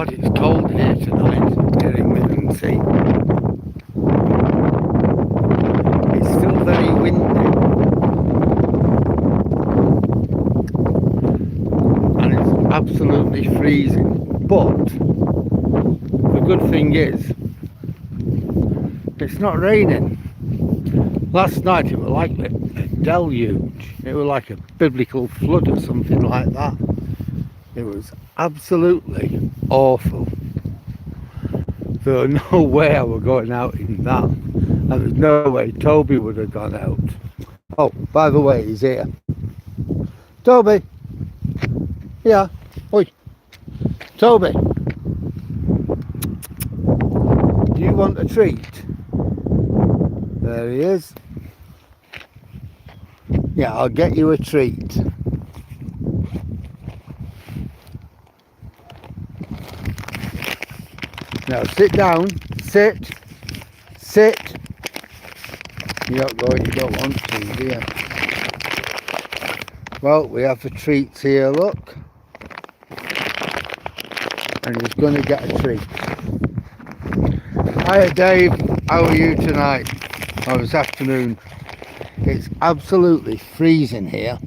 God, it's cold here tonight here in Withernsea. It's still very windy and it's absolutely freezing, but the good thing is it's not raining. Last night it was like a deluge. It was like a biblical flood or something like that. It was absolutely awful. There was no way I was going out in that, and there's no way Toby would have gone out. Oh, by the way, he's here. Toby! Yeah. Oi. Toby! Do you want a treat? There he is. Yeah, I'll get you a treat. Now sit down, sit. You don't want to, do you? Well, we have the treats here, look. And he's going to get a treat. Hiya Dave, how are you tonight? Oh, this afternoon. It's absolutely freezing here.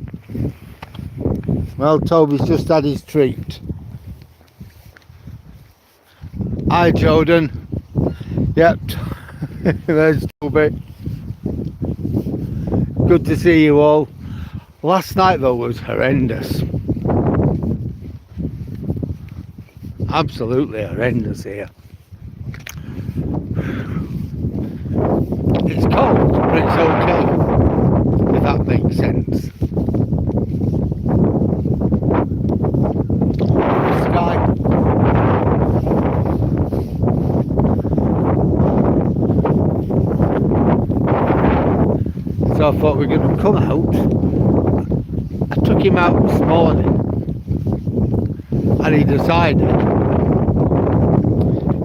Well, Toby's just had his treat. Hi Jordan. Yep, there's Toby. Good to see you all. Last night though was horrendous. Absolutely horrendous here. It's cold, but it's okay, if that makes sense. Sky. So I thought we were going to come out. I took him out this morning and he decided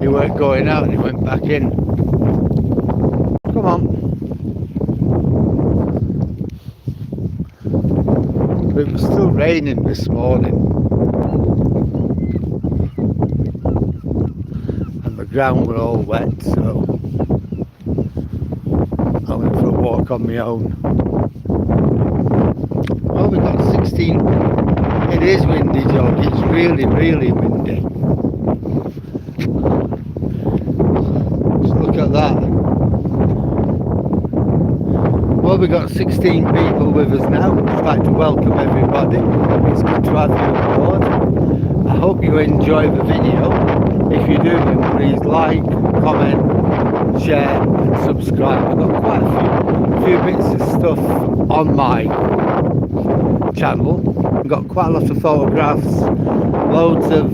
he weren't going out and he went back in. Come on. But it was still raining this morning and the ground were all wet, so I went for a walk on my own. Well, we got 16. It is windy, George. It's really, really windy. Just look at that. Well, we've got 16 people with us now. I'd like to welcome everybody. It's good to have you on board. I hope you enjoy the video. If you do, then please like, comment, share and subscribe. I've got quite a few bits of stuff on my channel. I've got quite a lot of photographs, loads of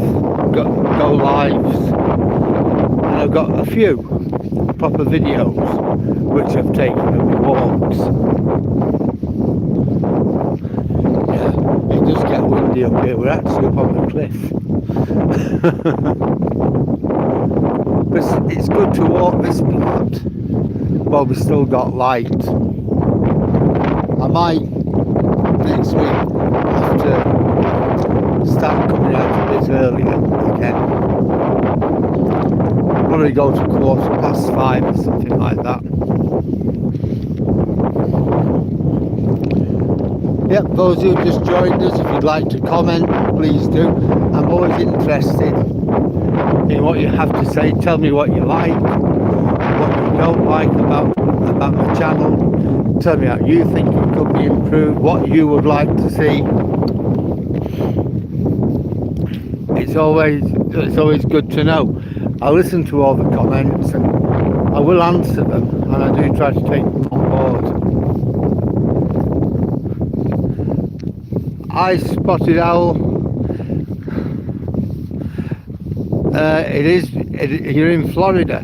go lives, and I've got a few proper videos which I've taken at my walks. Yeah, it does get windy up here. We're actually up on the cliff. But it's good to walk this part while we've still got light. I might next week have to start coming out a bit earlier again. Probably go to 5:15 or something like that. Yep, those who just joined us, if you'd like to comment, please do. I'm always interested in what you have to say. Tell me what you like, what you don't like about my channel. Tell me how you think it could be improved, what you would like to see. It's always good to know. I listen to all the comments and I will answer them, and I do try to take them on board. Hi Spotted Owl. You're in Florida.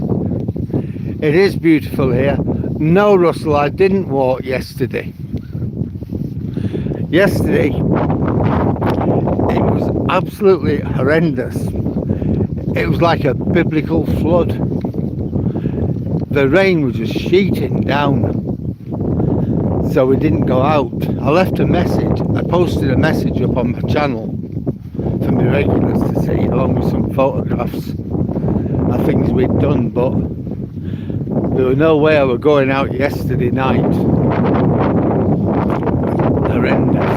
It is beautiful here. No, Russell, I didn't walk yesterday. Yesterday, it was absolutely horrendous. It was like a biblical flood. The rain was just sheeting down. So we didn't go out. I left a message. I posted a message up on my channel for my regulars to see, along with some photographs of things we'd done, but there was no way I were going out yesterday night. Horrendous.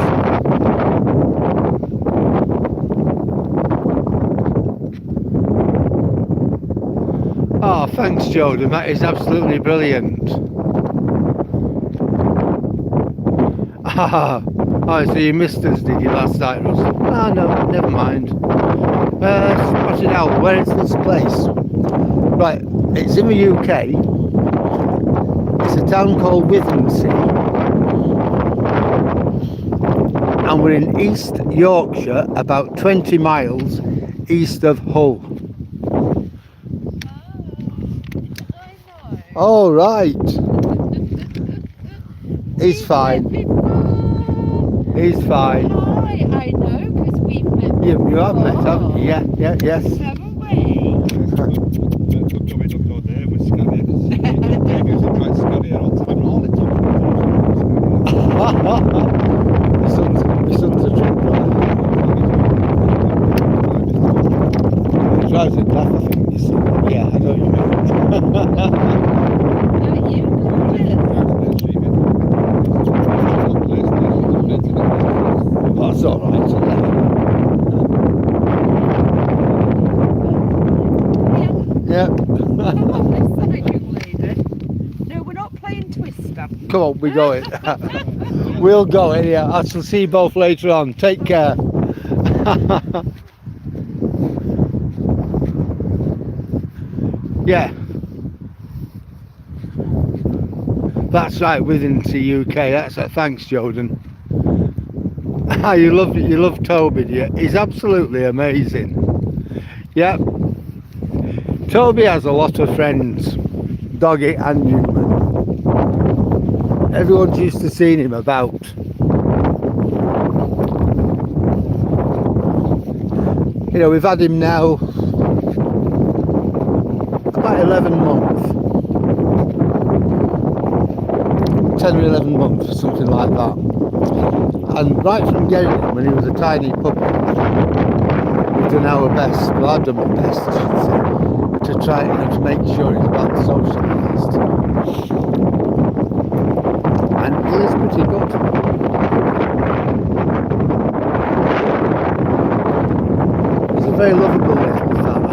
Oh, thanks, Jordan. That is absolutely brilliant. Ah, oh, so you missed us, did you, last night, Russell? Ah, no, never mind. Spotted out. Where is this place? Right, it's in the UK. It's a town called Withernsea. And we're in East Yorkshire, about 20 miles east of Hull. Oh, right. He's fine. He's fine. I know, because we've met. You have met, haven't you? Yeah, yes. Haven't we? My son's a truck driver. He drives a daft, I think, you see. Yeah, I know what you mean. That's alright, isn't it? Yeah. No, we're not playing Twister. Come on, we go it. We'll go it, yeah. I shall see you both later on. Take care. Yeah. That's right, Withernsea, UK. That's it. Thanks, Jordan. You love Toby, do you? He's absolutely amazing. Yeah. Toby has a lot of friends, Doggy and Newman. Everyone's used to seeing him about. You know, we've had him now about 11 months. 10 or 11 months, something like that. And right from getting him when he was a tiny puppy, we've done our best, well, I've done my best, I should say, to try to make sure he's well socialised. And he is pretty good. He's a very lovable little fella.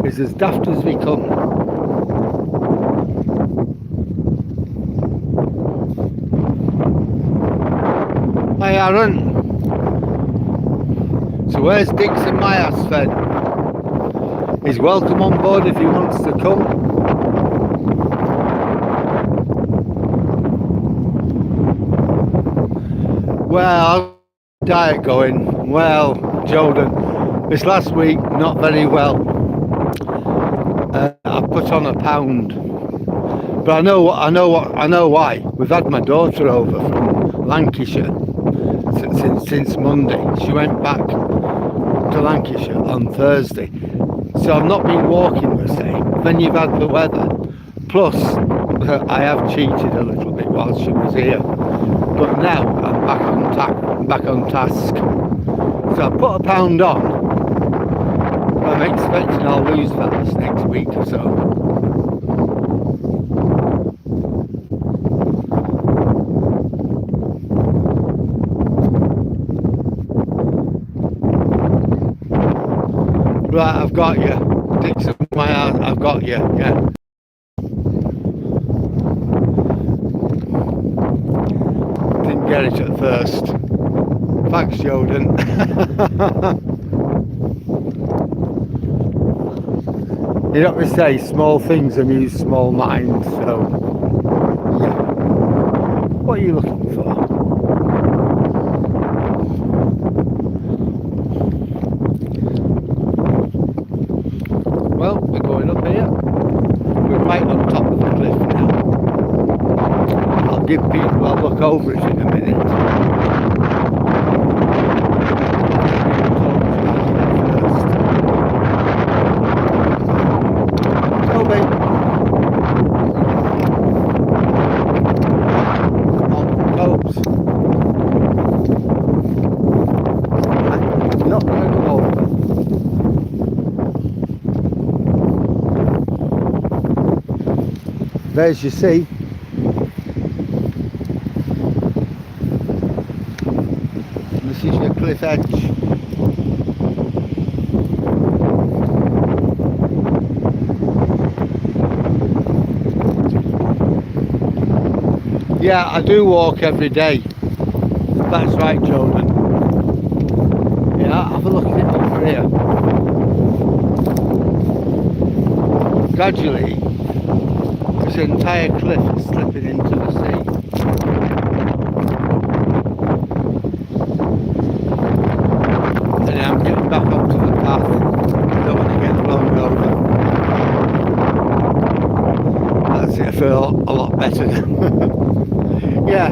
He's as daft as we come. Hi Aaron. So where's Dixon Myers then? He's welcome on board if he wants to come. Well, diet going. Well, Jordan, this last week not very well. I put on a pound, but I know why. We've had my daughter over from Lancashire since Monday. She went back to Lancashire on Thursday, so I've not been walking the same. Then you've had the weather, plus I have cheated a little bit while she was here. But now I'm back on task. So I put a pound on. I'm expecting I'll lose that this next week or so. Right, I've got you. Dixon, I've got you, yeah. Didn't get it at first. Thanks, Jordan. You know what they say, small things amuse small minds, so yeah. What are you looking for? Well, we're going up here. We're right on top of the cliff now. I'll give people a look over it in a minute. house. I'm not going to go over. There's your sea. This is your cliff edge. Yeah, I do walk every day. That's right, Jordan. Yeah, have a look at it over here. Gradually, this entire cliff is slipping into the sea. And I'm getting back onto the path. I don't want to get blown over. That's it, I feel a lot better now. Yeah.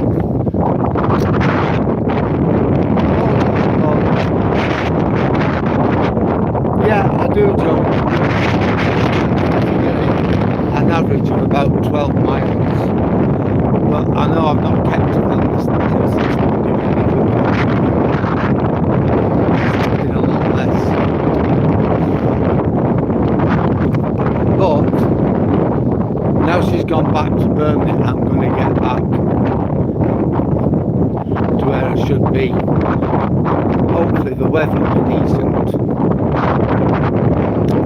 Yeah, I do jump. An average of about 12 miles. But I know I've not kept it on this since I've been doing it. It's been a lot less. But now she's gone back to Birmingham, I'm going to get back to where I should be. Hopefully the weather will be decent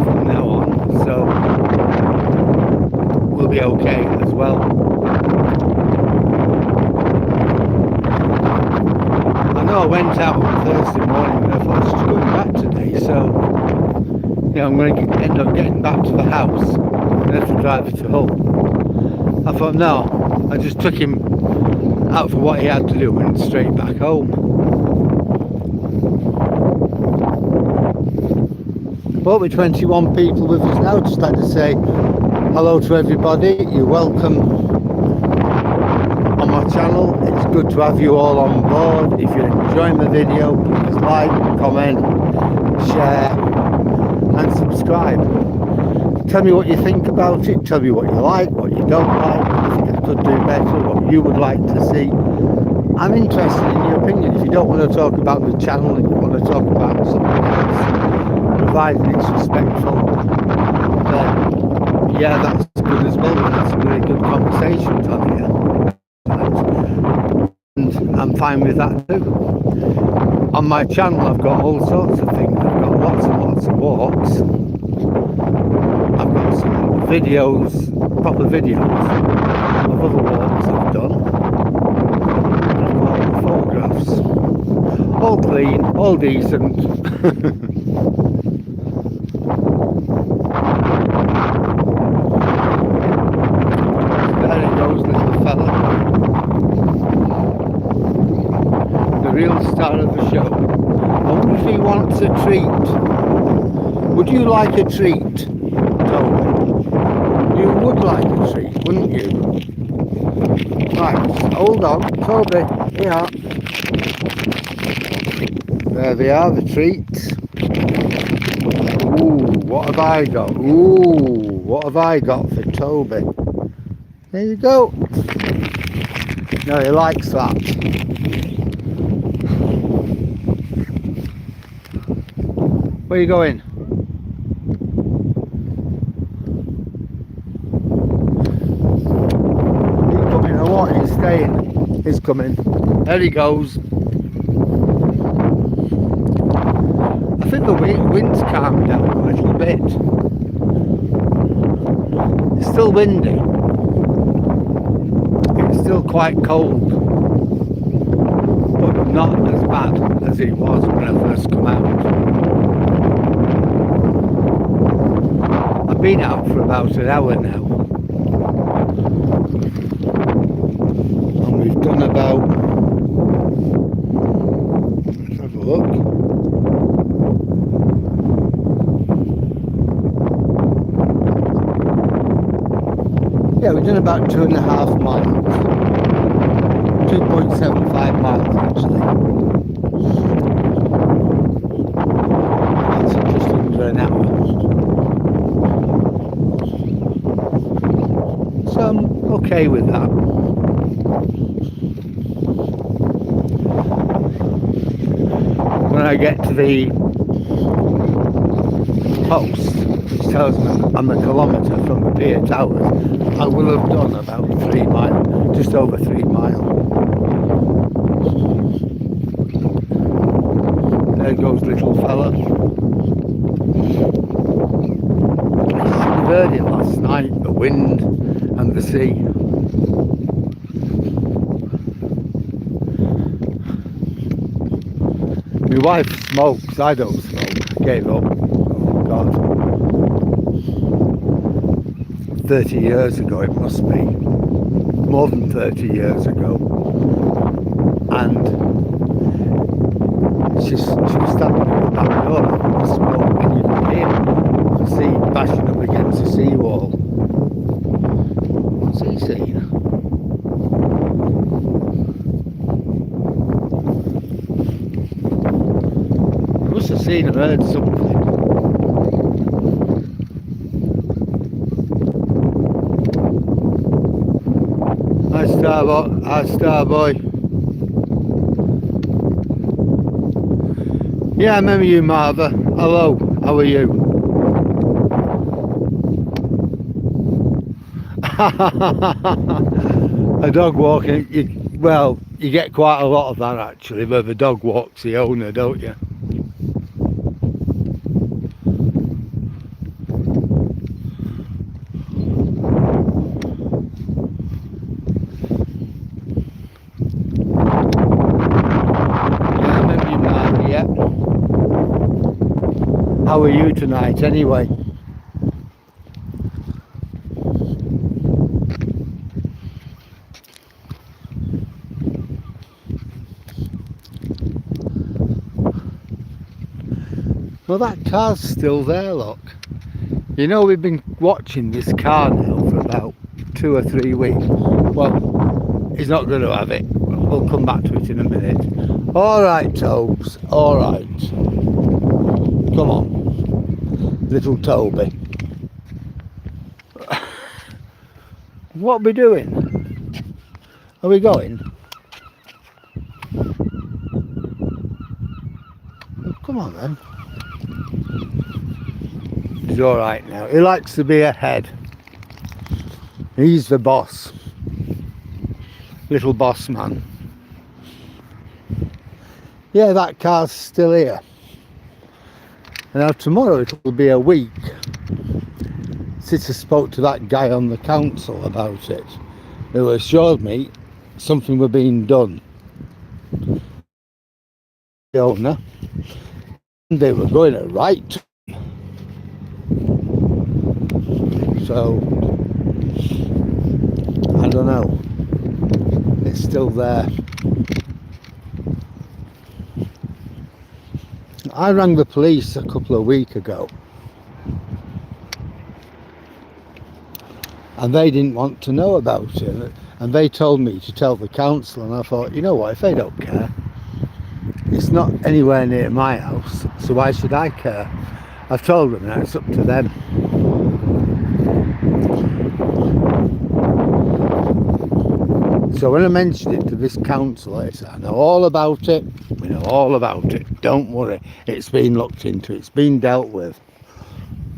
from now on, so we'll be okay as well. I know I went out on Thursday morning and I thought I was just going back today, so yeah, I'm going to end up getting back to the house and have to drive it home. I thought no, I just took him out for what he had to do and straight back home. But with 21 people with us now, just like to say hello to everybody. You're welcome on my channel. It's good to have you all on board. If you're enjoying the video, please like, comment, share and subscribe. Tell me what you think about it. Tell me what you like, what you don't like, what you think I could do better, what you would like to see. I'm interested in your opinion. If you don't want to talk about the channel and you want to talk about something else, provided it's respectful, then yeah, that's good as well. That's a really good conversation on here. And I'm fine with that too. On my channel I've got all sorts of things. I've got lots and lots of walks. I've got some videos, proper videos of other walks I've done. I've got photographs. All clean, all decent. There he goes, little fella. The real star of the show. I wonder if he wants a treat. Would you like a treat, Toby? You would like a treat, wouldn't you? Right, hold on, Toby, here. There they are, the treats. Ooh, what have I got? Ooh, what have I got for Toby? There you go. No, he likes that. Where are you going? He's coming, or what? He's staying. He's coming. There he goes. I think the wind's calmed down a little bit. It's still windy. It's still quite cold, but not as bad as it was when I first come out. I've been out for about an hour now, and we've done about, let's have a look. Yeah, we've done about 2.5 miles. 2.75 miles actually. That's just under an hour. So I'm okay with that. I get to the post, which tells me I'm a kilometre from the pier towers, I will have done about 3 miles, just over 3 miles. There goes little fella. I heard it last night, the wind and the sea. My wife smokes, I don't smoke, gave up. Oh God. 30 years ago it must be. More than 30 years ago. And she was standing at the back door having a smoke, and you could hear the sea bashing up against the seawall. What's he seen? Must have seen or heard something. Hi Starboy. Hi Starboy. Yeah, I remember you, Martha. Hello, how are you? A dog walking, you get quite a lot of that actually, where the dog walks the owner, don't you? Yeah, I remember you, Martha, yeah. How are you tonight anyway? Well, that car's still there, look. You know, we've been watching this car now for about 2 or 3 weeks. Well, he's not going to have it. We'll come back to it in a minute. Alright, Tobes, alright. Come on, little Toby. What are we doing? Are we going? Come on then. He's alright now. He likes to be ahead. He's the boss. Little boss man. Yeah, that car's still here. And now tomorrow it will be a week since I spoke to that guy on the council about it, who assured me something were being done. The owner, they were going to write. So I don't know. It's still there. I rang the police a couple of weeks ago, and they didn't want to know about it, and they told me to tell the council, and I thought, you know what, if they don't care, it's not anywhere near my house, so why should I care? I've told them now, it's up to them. So when I mentioned it to this council, they said, I know all about it, we know all about it, don't worry, it's been looked into, it's been dealt with.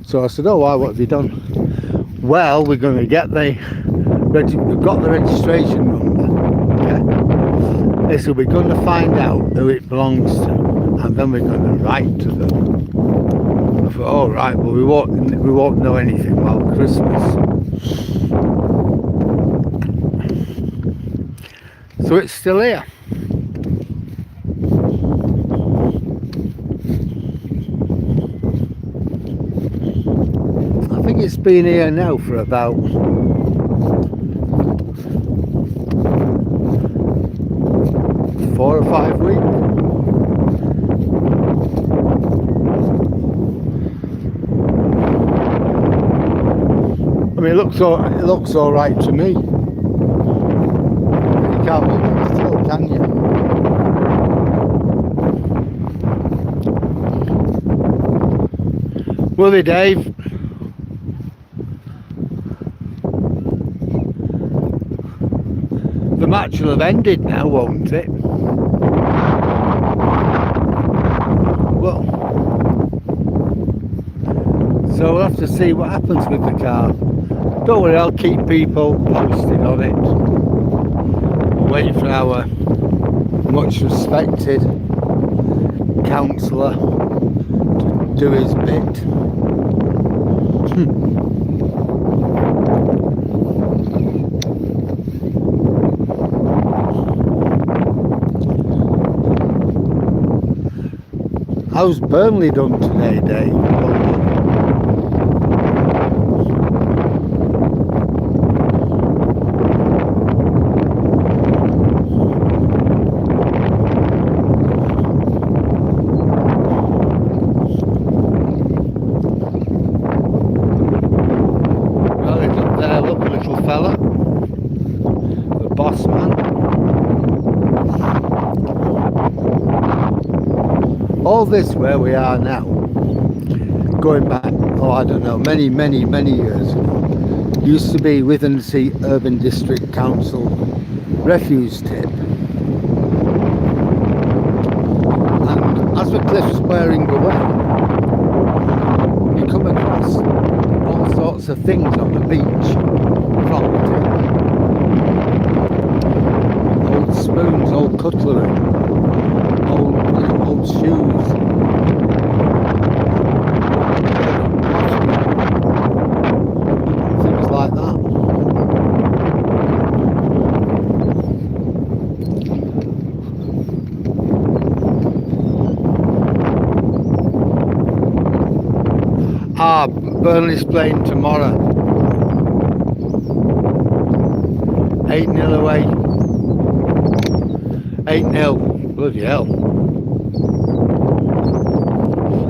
So I said, oh, why, what have you done? Well, we're going to get we've got the registration number, yeah? They said, we're going to find out who it belongs to, and then we're going to write to them. I thought, oh right, well we won't know anything while Christmas. So it's still here. I think it's been here now for about four or 5 weeks. I mean, it looks all right to me. You can't hold it still, can you? Will they, Dave? The match will have ended now, won't it? So we'll have to see what happens with the car. Don't worry, I'll keep people posted on it. We'll wait for our much respected councillor to do his bit. How's Burnley done today, Dave? Well, he's up there, look, the little fella. The boss man. All this where we are now, going back, oh I don't know, many years ago, used to be Withernsea Urban District Council refuse tip. And as the cliff's wearing away, you come across all sorts of things on the beach from the tip. Old spoons, old cutlery, old shoes. Things like that. Burnley's playing tomorrow. 8-0 away. 8-0. Bloody hell.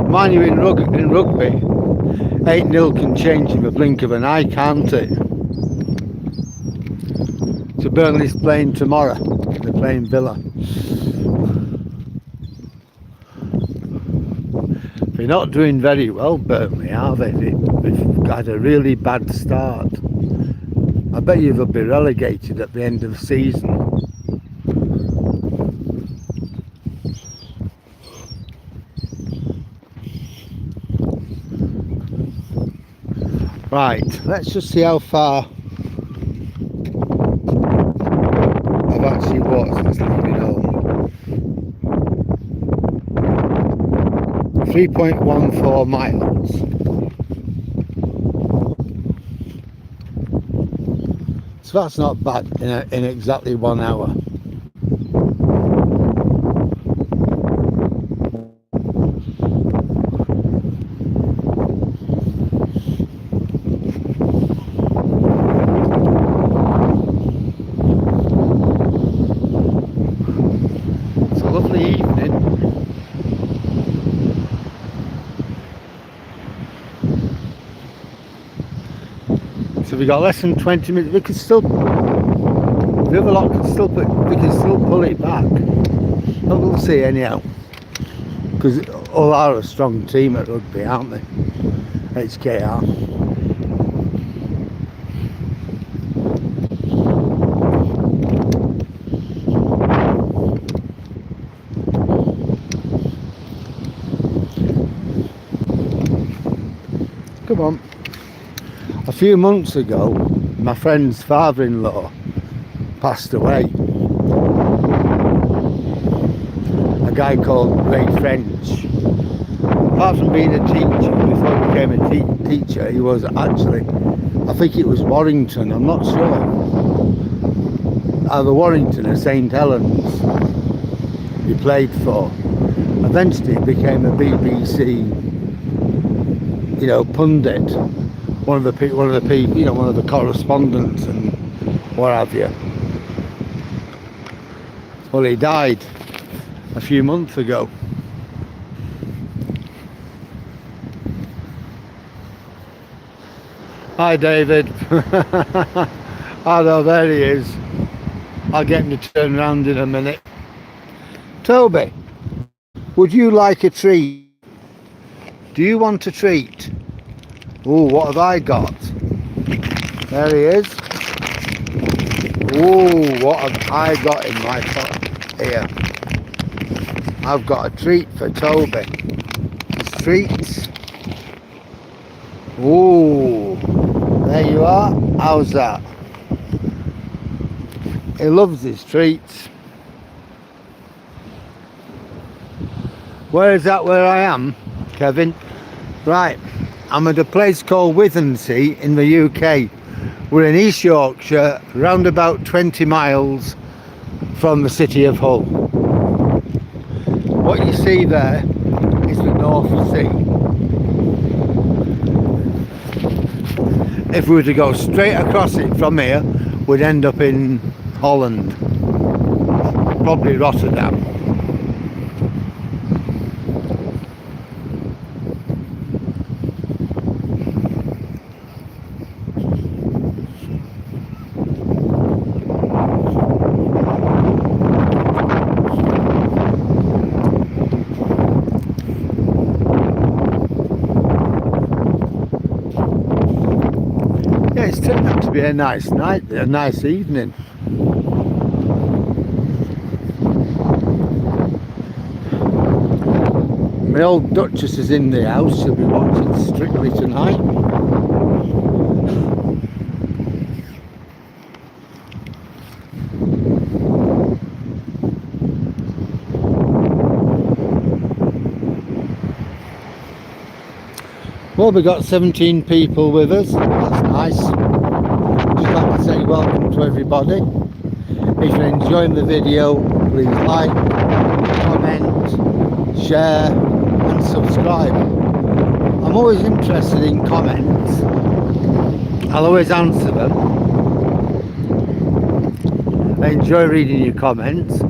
Mind you, in rugby, 8-0 can change in the blink of an eye, can't it? So Burnley's playing tomorrow. They're playing Villa. They're not doing very well, Burnley, are they? They've had a really bad start. I bet you they'll be relegated at the end of the season. Right, let's just see how far I've actually walked since leaving home. 3.14 miles. So that's not bad in exactly 1 hour. It's a lovely evening. So we got less than 20 minutes. We could still, the other lot can still we can still pull it back. But we'll see anyhow. Because all are a strong team at rugby, aren't they? HKR. Come on. A few months ago, my friend's father-in-law passed away. A guy called Ray French. Apart from being a teacher, before he became a teacher, he was actually, I think it was Warrington, I'm not sure. Either Warrington or St Helens he played for. Eventually he became a BBC, pundit. One of the people, one of the correspondents and what have you. Well, he died a few months ago. Hi, David. Oh no, there he is. I'll get him to turn around in a minute. Toby, would you like a treat? Do you want a treat? Oh, what have I got? There he is. Oh, what have I got in my pocket here? I've got a treat for Toby. Treats. Ooh, there you are. How's that? He loves his treats. Where is that where I am, Kevin? Right, I'm at a place called Withernsea in the UK. We're in East Yorkshire, round about 20 miles from the city of Hull. What you see there is the North Sea. If we were to go straight across it from here, we'd end up in Holland, probably Rotterdam. Yeah, it's turned out to be a nice night, a nice evening. My old Duchess is in the house, she'll be watching Strictly tonight. Well, we got 17 people with us, that's nice. Just like to say welcome to everybody. If you're enjoying the video, please like, comment, share and subscribe. I'm always interested in comments. I'll always answer them. I enjoy reading your comments.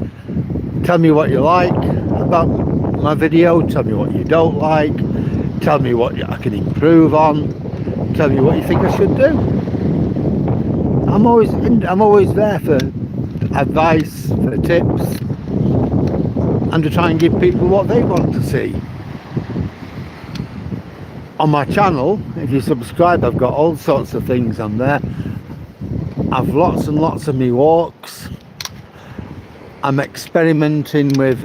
Tell me what you like about my video, tell me what you don't like, tell me what I can improve on, tell me what you think I should do. I'm always there for advice, for tips, and to try and give people what they want to see. On my channel, if you subscribe, I've got all sorts of things on there. I've lots and lots of me walks. I'm experimenting with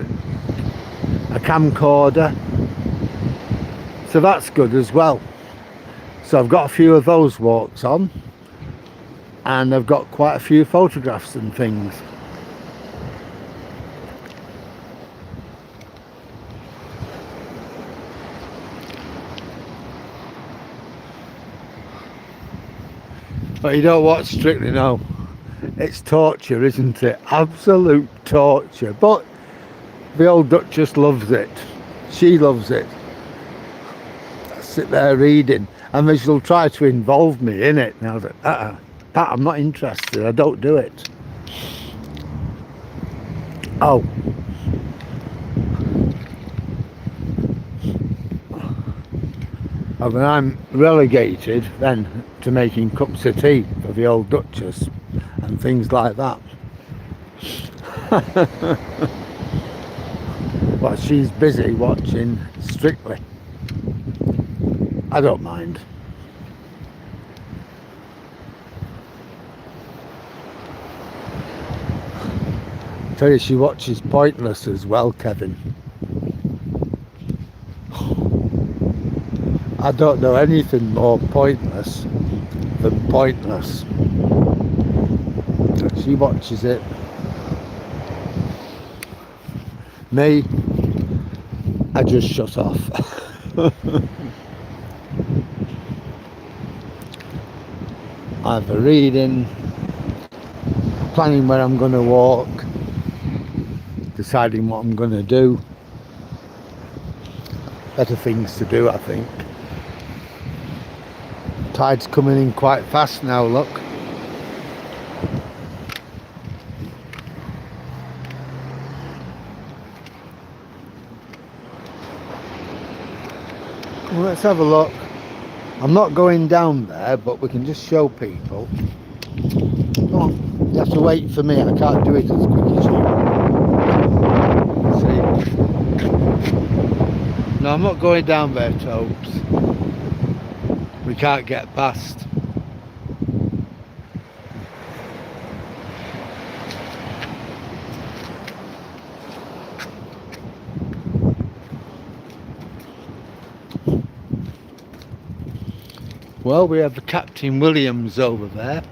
a camcorder, so that's good as well. So I've got a few of those walks on, and I've got quite a few photographs and things. But you don't watch Strictly, no. It's torture, isn't it? Absolute torture. But the old Duchess loves it. She loves it. I sit there reading, and then she'll try to involve me in it. And I was like, Pat, I'm not interested. I don't do it. Oh. And when I'm relegated then to making cups of tea for the old Duchess and things like that. Well, she's busy watching Strictly. I don't mind. I tell you, she watches Pointless as well, Kevin. I don't know anything more pointless than Pointless. She watches it. Me, I just shut off. Either reading, planning where I'm going to walk, deciding what I'm going to do. Better things to do, I think. Tide's coming in quite fast now, look. Well, let's have a look. I'm not going down there, but we can just show people. Come on, you have to wait for me. I can't do it as quick as you. See? No, I'm not going down there, Tobes. We can't get past. Well, we have the Captain Williams over there.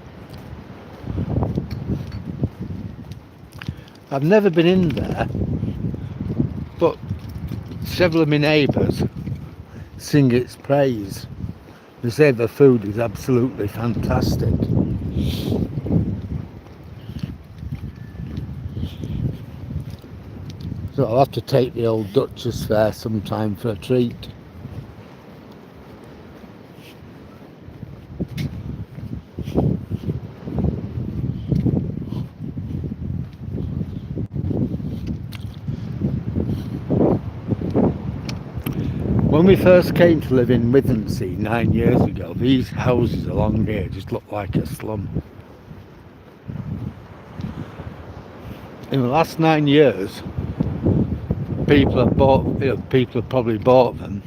I've never been in there, but several of my neighbours sing its praise. They say the food is absolutely fantastic. So I'll have to take the old Duchess there sometime for a treat. When we first came to live in Withernsea 9 years ago, these houses along here just looked like a slum. In the last 9 years, people have probably bought them,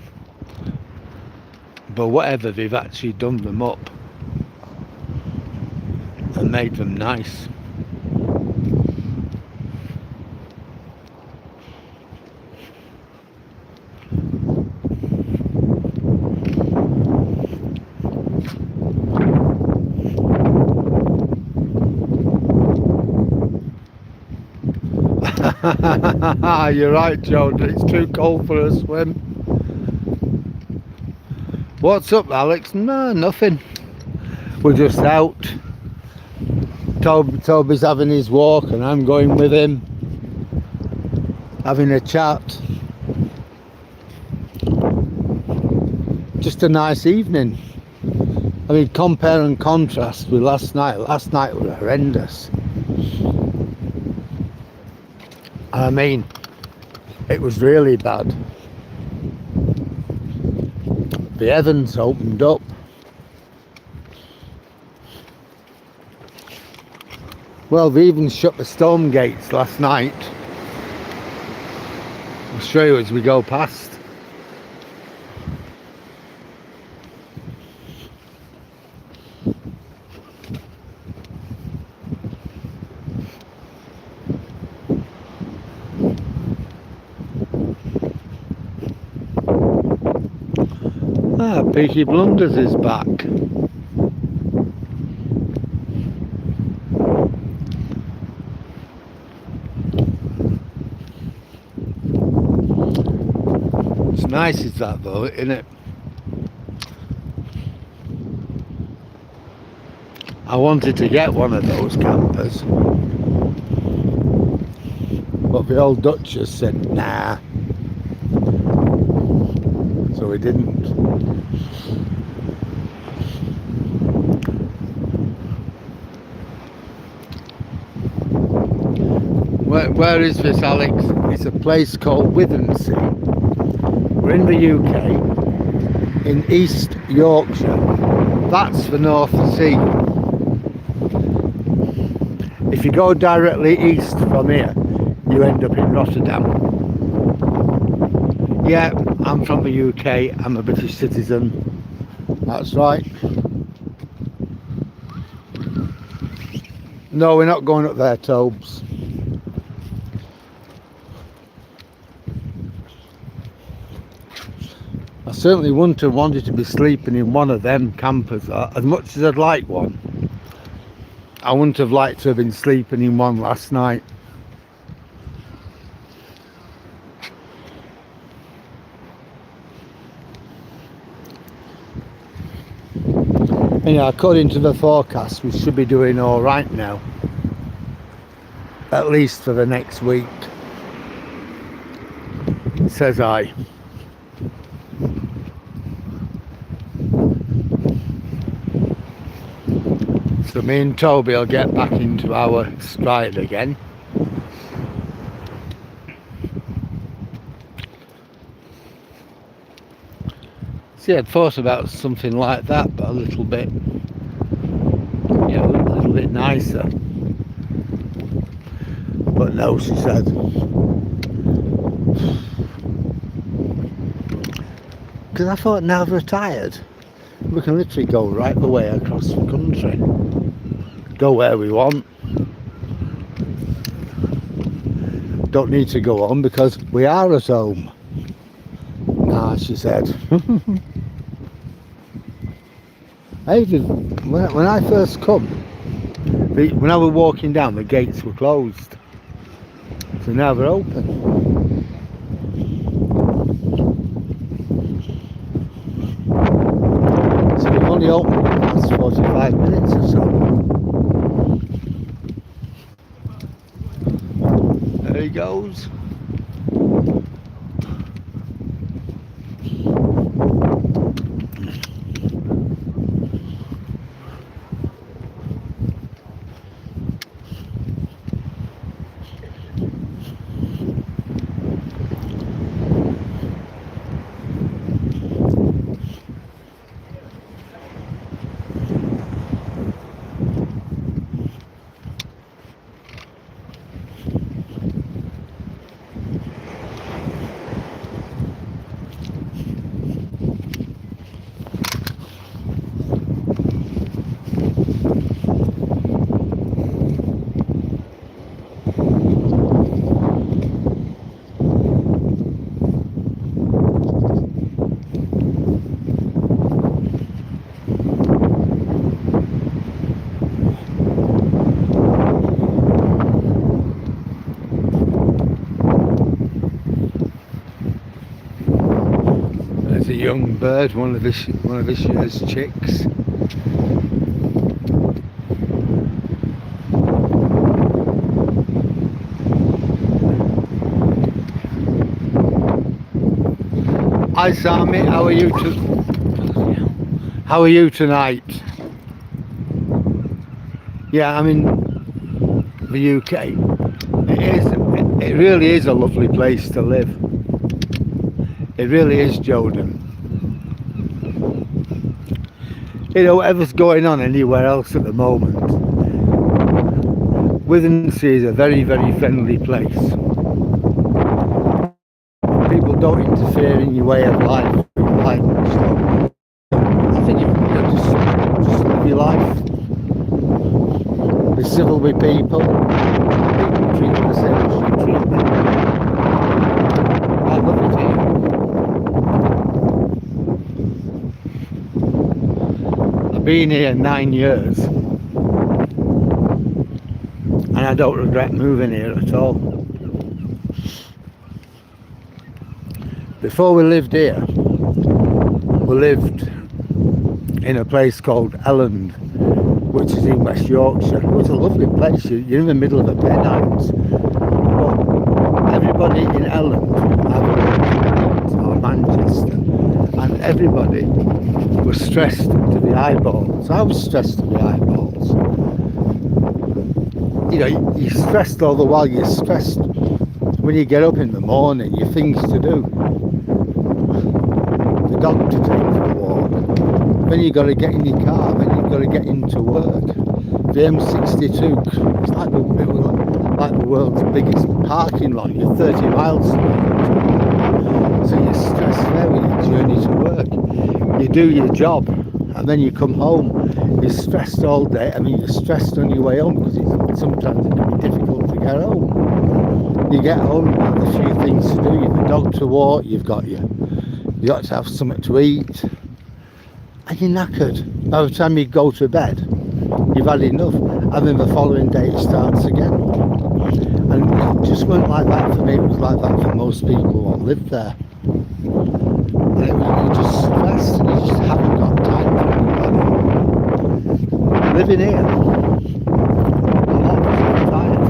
but whatever, they've actually done them up and made them nice. You're right, Joe, it's too cold for a swim. What's up, Alex? No, nothing. We're just out. Toby's having his walk and I'm going with him, having a chat. Just a nice evening. I mean, compare and contrast with last night. Last night was horrendous. I mean, it was really bad. The heavens opened up. Well, they even shut the storm gates last night. I'll show you as we go past. Peaky Blinders is back. It's nice, is that though, isn't it? I wanted to get one of those campers, but the old Duchess said nah, so we didn't. Where is this, Alex? It's a place called Withernsea. We're in the UK, in East Yorkshire. That's the North Sea. If you go directly east from here, you end up in Rotterdam. Yeah, I'm from the UK, I'm a British citizen. That's right. No, we're not going up there, Tobes. I certainly wouldn't have wanted to be sleeping in one of them campers. As much as I'd like one, I wouldn't have liked to have been sleeping in one last night. Anyhow, according to the forecast, we should be doing all right now, at least for the next week, says I. So me and Toby will get back into our stride again. See, I'd thought about something like that, but a little bit, you know, a little bit nicer. But no, she said. Because I thought, now I've retired, we can literally go right the way across the country. Go where we want. Don't need to go home because we are at home. Nah, she said. When I first come, when I was walking down, the gates were closed. So now they're open. So they've only opened in the last 45 minutes or so. There he goes. There's a young bird, one of this year's chicks. Hi Sammy, how are you tonight? Yeah, I'm in the UK. It really is a lovely place to live. It really is, Jordan. You know, whatever's going on anywhere else at the moment, Withernsea is a very, very friendly place. People don't interfere in your way of life. I think you just live your life. Be civil with people. People treat you the same as you treat them. I love it here. I've been here 9 years and I don't regret moving here at all. Before we lived here, we lived in a place called Elland, which is in West Yorkshire. It was a lovely place. You're in the middle of the Pennines. But everybody in Elland, or Manchester, and everybody was stressed to the eyeballs. I was stressed to the eyeballs. You know, you're stressed all the while. You're stressed when you get up in the morning, your things to do. The dog to take for a walk. Then you got to get in your car. Then you've got to get into work. The M62, it's like the world's biggest parking lot. You're 30 miles from it. So you're stressed there with your journey to work. You do your job, and then you come home. You're stressed all day. I mean, you're stressed on your way home because sometimes it can be difficult to get home. You get home, you've got a few things to do. You've got the dog to walk. You've got to have something to eat, and you're knackered. By the time you go to bed, you've had enough, and then the following day it starts again. And it just wasn't like that for me. It was like that for most people who live there. And you're just stressed, and you just haven't got time for anybody. Living here, I'm always tired.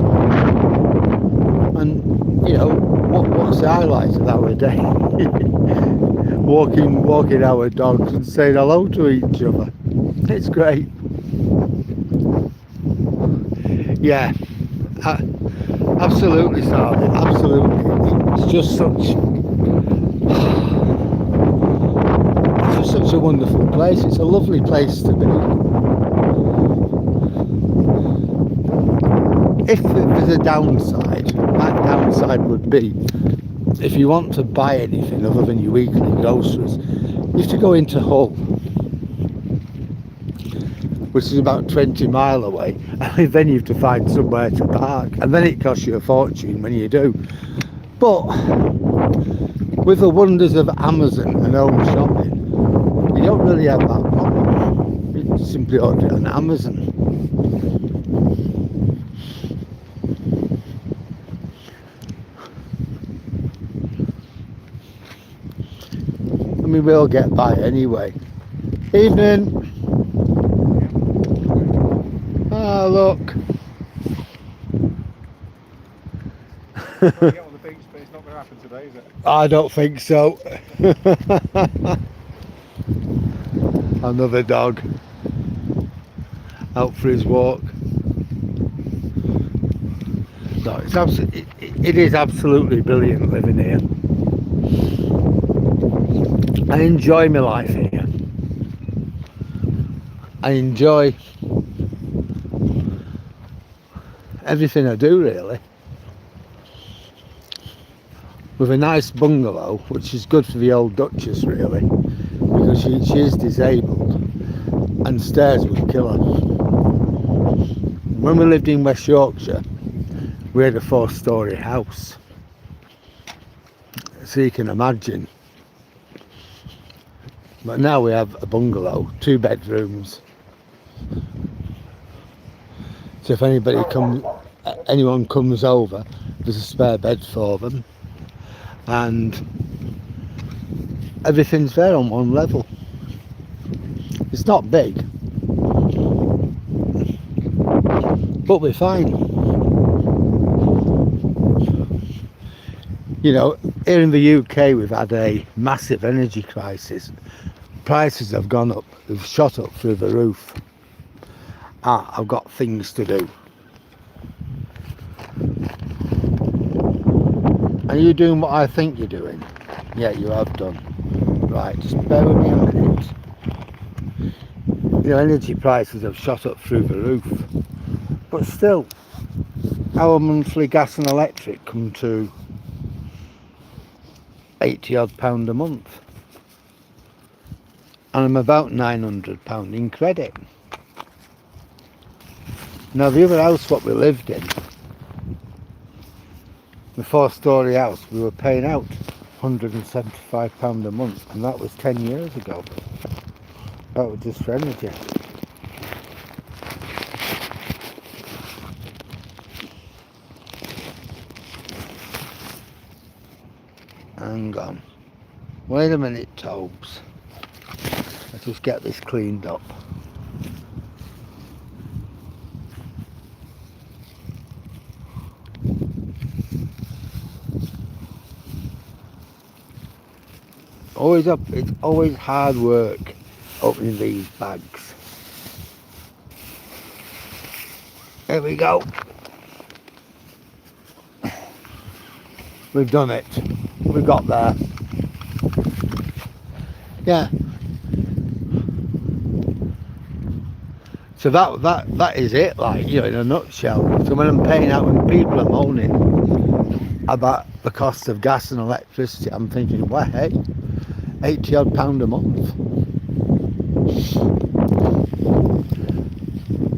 And you know, what's the highlight of our day? walking our dogs and saying hello to each other. It's great. Yeah, absolutely, Sally, absolutely. It's just such a wonderful place. It's a lovely place to be. If there's a downside, that downside would be if you want to buy anything other than your weekly groceries, you have to go into Hull, which is about 20 miles away, and then you have to find somewhere to park, and then it costs you a fortune when you do. But with the wonders of Amazon and home shopping, you don't really have that problem. simply order it on Amazon. And we will get by anyway. Evening. Ah, look. Trying to get on the beach, but it's not going to happen today, is it? I don't think so. Another dog out for his walk. No, it's it is absolutely brilliant living here. I enjoy my life here. I enjoy everything I do, really. With a nice bungalow, which is good for the old Duchess, really, because she is disabled and stairs would kill her. When we lived in West Yorkshire, we had a 4-storey house, so you can imagine. But now we have a bungalow, 2 bedrooms, so if anyone comes over, there's a spare bed for them, and everything's there on one level. It's not big, but we're fine. You know, here in the UK we've had a massive energy crisis. Prices have gone up, they've shot up through the roof. I've got things to do. Are you doing what I think you're doing? Yeah, you have done. Right, just bear with me a minute. You know, energy prices have shot up through the roof. But still, our monthly gas and electric come to £80 odd a month. And I'm about £900 in credit. Now the other house what we lived in, the 4-storey house, we were paying out £175 a month, and that was 10 years ago. That was just for energy. Hang on. Wait a minute, Tobes. Let's just get this cleaned up. It's always hard work opening these bags. There we go. We've done it. We got there. Yeah. So that is it, like, you know, in a nutshell. So when I'm paying out, when people are moaning about the cost of gas and electricity, I'm thinking, well, hey, £80 odd a month.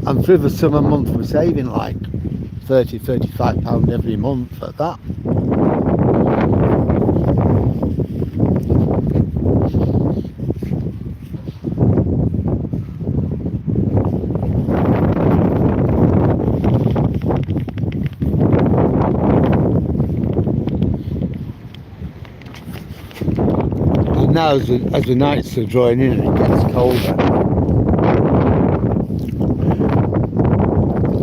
And through the summer month we're saving like £30–35 every month at that. Now as the nights are drawing in and it gets colder,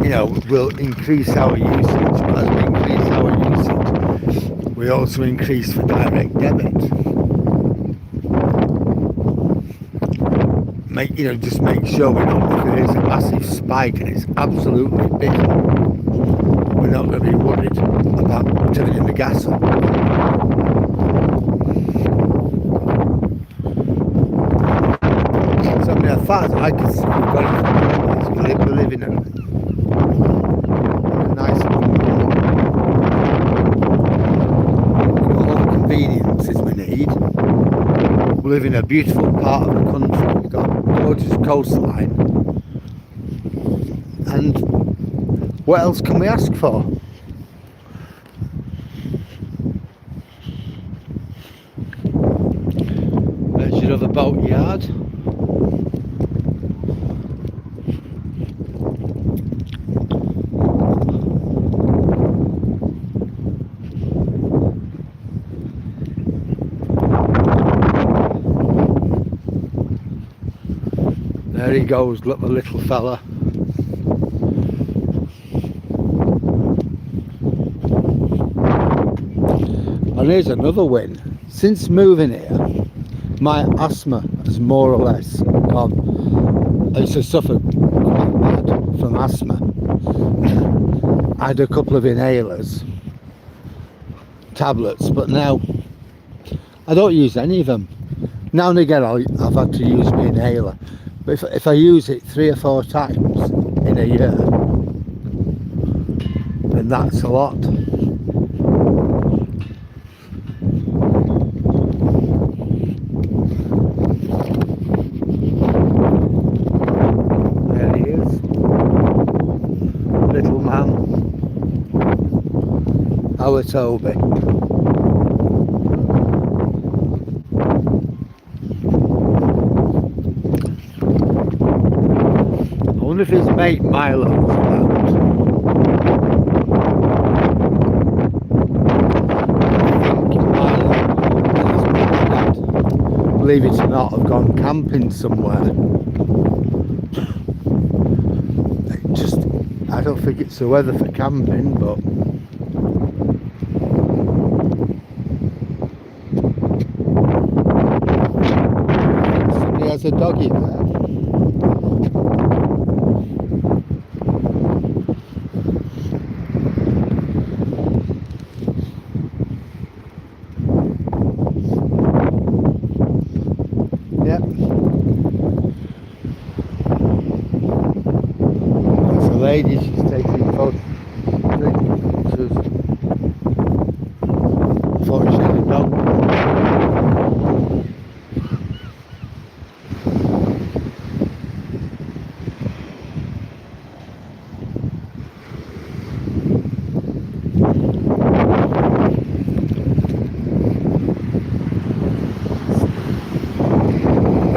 you know, we'll increase our usage, but as we increase our usage, we also increase the direct debit. Just make sure we're not, if there is a massive spike and it's absolutely big, we're not going to be worried about turning the gas on. As far as I can see, we're living in a nice bungalow. We've got all the conveniences we need. We live in a beautiful part of the country. We've got a gorgeous coastline. And what else can we ask for? There's your other boatyard. he goes, look, the little fella. And here's another win. Since moving here, my asthma has more or less gone. I used to suffer quite bad from asthma. I had a couple of inhalers, tablets, but now I don't use any of them. Now and again I've had to use my inhaler, but if I use it 3 or 4 times in a year, then that's a lot. There he is, little man, our Toby. I wonder if his mate Milo's about. Believe it or not, have gone camping somewhere. I don't think it's the weather for camping, but somebody has a doggy there. Yep. That's a lady, she's taking photos. Thought she had a dog.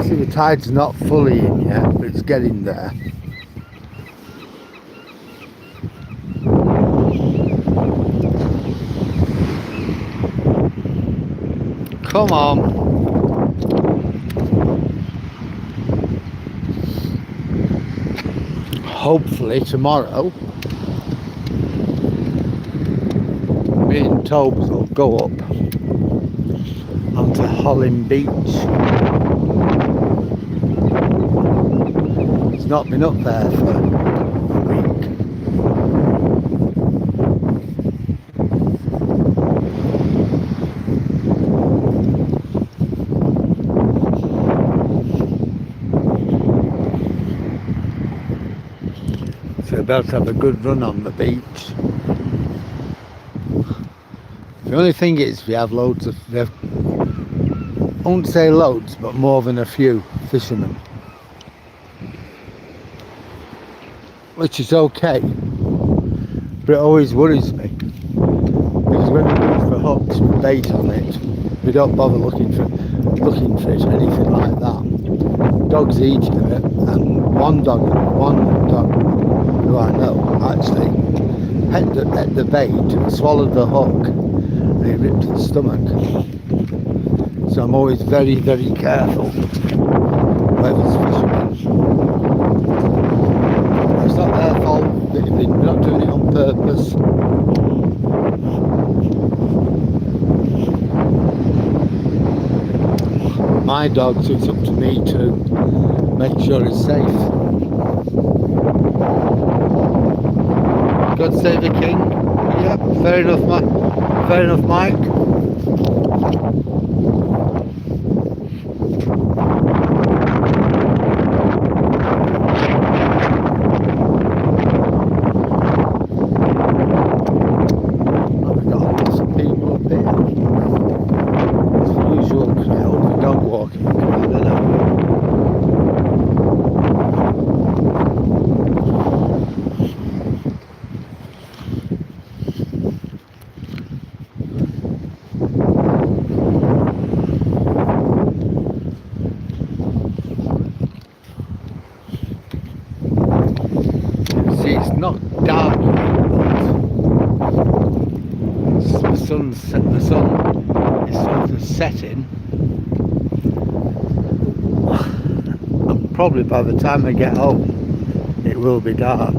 See, the tide's not fully in yet, but it's getting there. Come on. Hopefully tomorrow me and Tobes will go up onto Holland Beach. It's not been up there for a week. So we're about to have a good run on the beach. The only thing is we have loads of, I won't say loads, but more than a few fishermen. Which is okay, but it always worries me. Because when we look for hooks with bait on it, we don't bother looking for it or anything like that. Dogs eating it, and one dog who I know actually had the bait and swallowed the hook and it ripped its stomach. So I'm always very, very careful whoever's fishermen. It's not their fault, they're not doing it on purpose. My dog, so it's up to me to make sure it's safe. God save the king. Yep, fair enough, Mike. It's not dark yet, the sun is sort of setting. I'm probably by the time I get home it will be dark.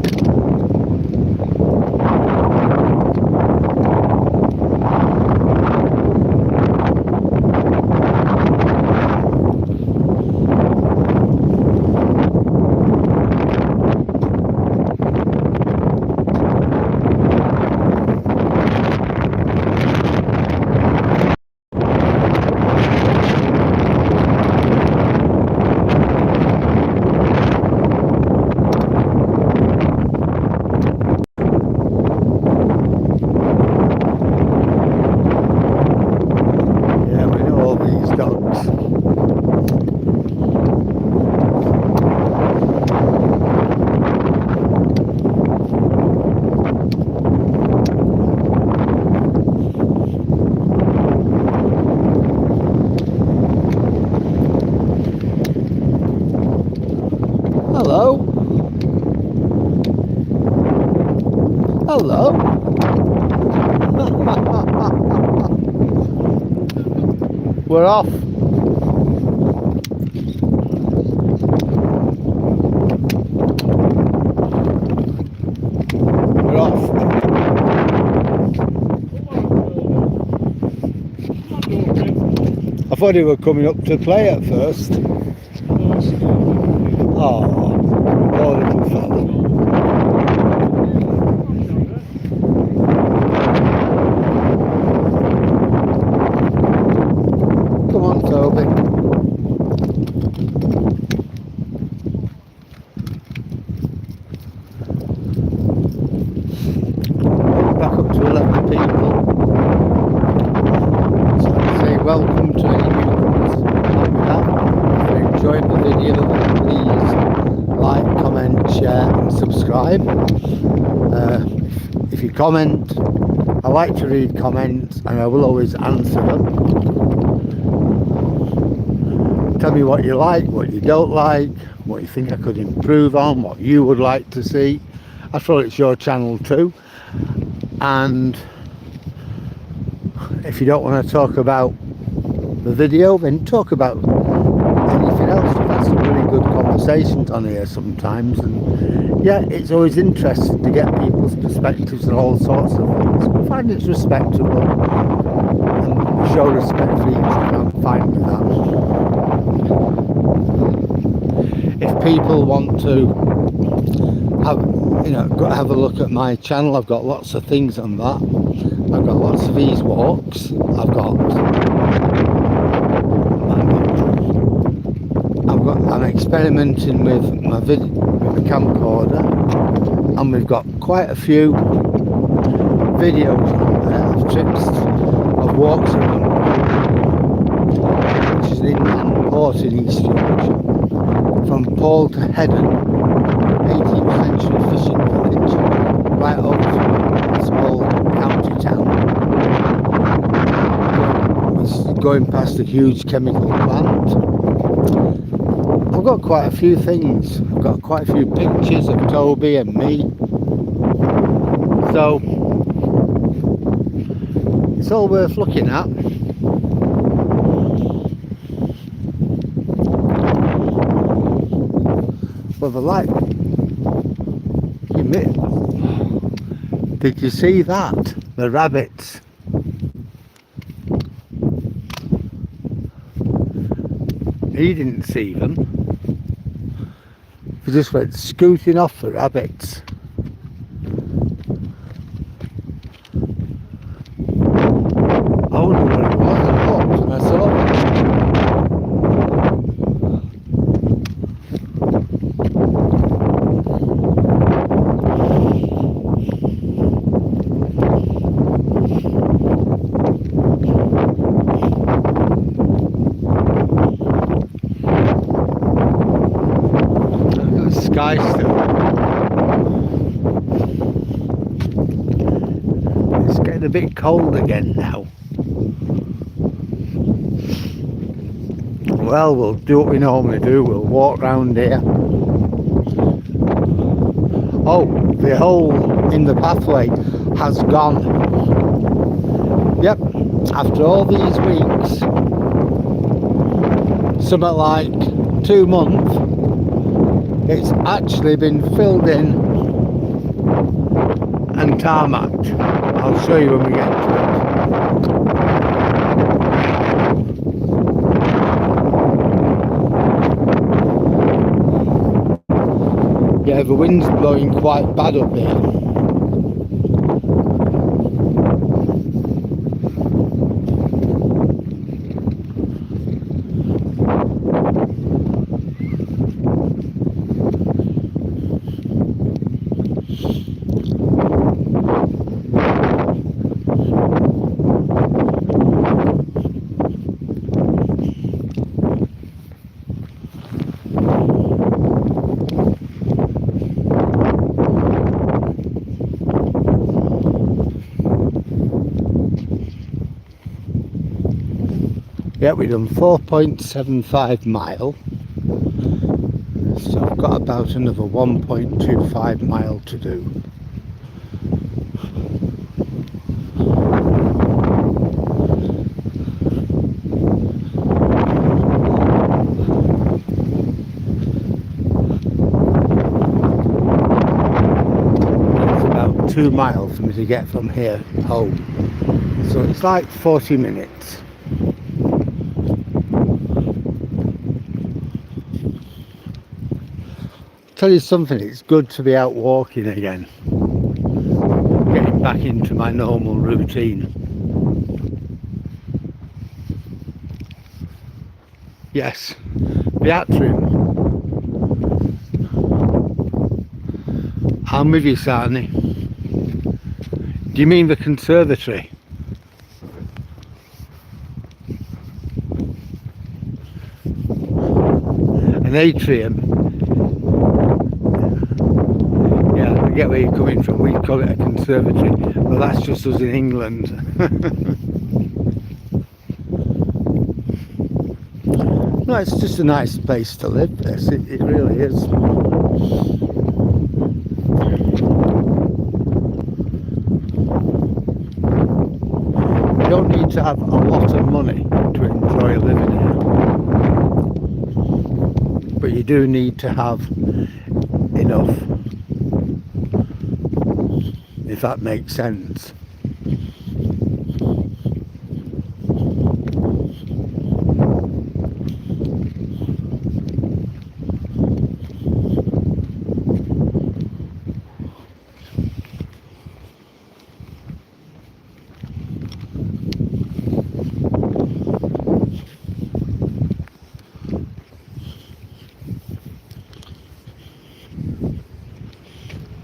Hello? Hello? We're off. We're off. I thought he were coming up to play at first. Oh, poor little fella. Come on, Toby. Back up to 11 people. So I say welcome to any newcomers. If you enjoyed the video, please like, comment, share and subscribe. If you comment, I like to read comments and I will always answer them. Tell me what you like, what you don't like, what you think I could improve on, what you would like to see. After all, it's your channel too. And if you don't want to talk about the video, then talk about anything else. We've had some really good conversations on here sometimes, and yeah, it's always interesting to get people's perspectives on all sorts of things. I find it's respectable and show respect for each other. I'm fine with that. If people want to have a look at my channel, I've got lots of things on that. I've got lots of ease walks. I'm experimenting with my camcorder, and we've got quite a few videos on there of trips of walks around, which is an inland port in East Yorkshire, from Paul to Heddon, 18th century fishing village, right over to a small county town, going past a huge chemical plant. I've got quite a few things. I've got quite a few pictures of Toby and me. So it's all worth looking at. Well, the light. Did you see that? The rabbits. He didn't see them. He just went scooting off for rabbits. I wonder where it was. I looked and I saw them. Sky still. It's getting a bit cold again now. Well, we'll do what we normally do. We'll walk round here. Oh, the hole in the pathway has gone. Yep, after all these weeks, something like 2 months, It's actually been filled in and tarmacked. I'll show you when we get to it. Yeah, the wind's blowing quite bad up here. Yeah, we've done 4.75 mile, so I've got about another 1.25 mile to do. It's about 2 miles for me to get from here home, so it's like 40 minutes. Tell you something, it's good to be out walking again, getting back into my normal routine. Yes, the atrium. I'm with you, Sarni. Do you mean the conservatory? An atrium. Yeah, I get where you're coming from. We call it a conservatory, but that's just us in England. No, it's just a nice place to live, this. It really is. You don't need to have a lot of money to enjoy living here. But you do need to have enough, if that makes sense.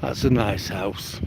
That's a nice house.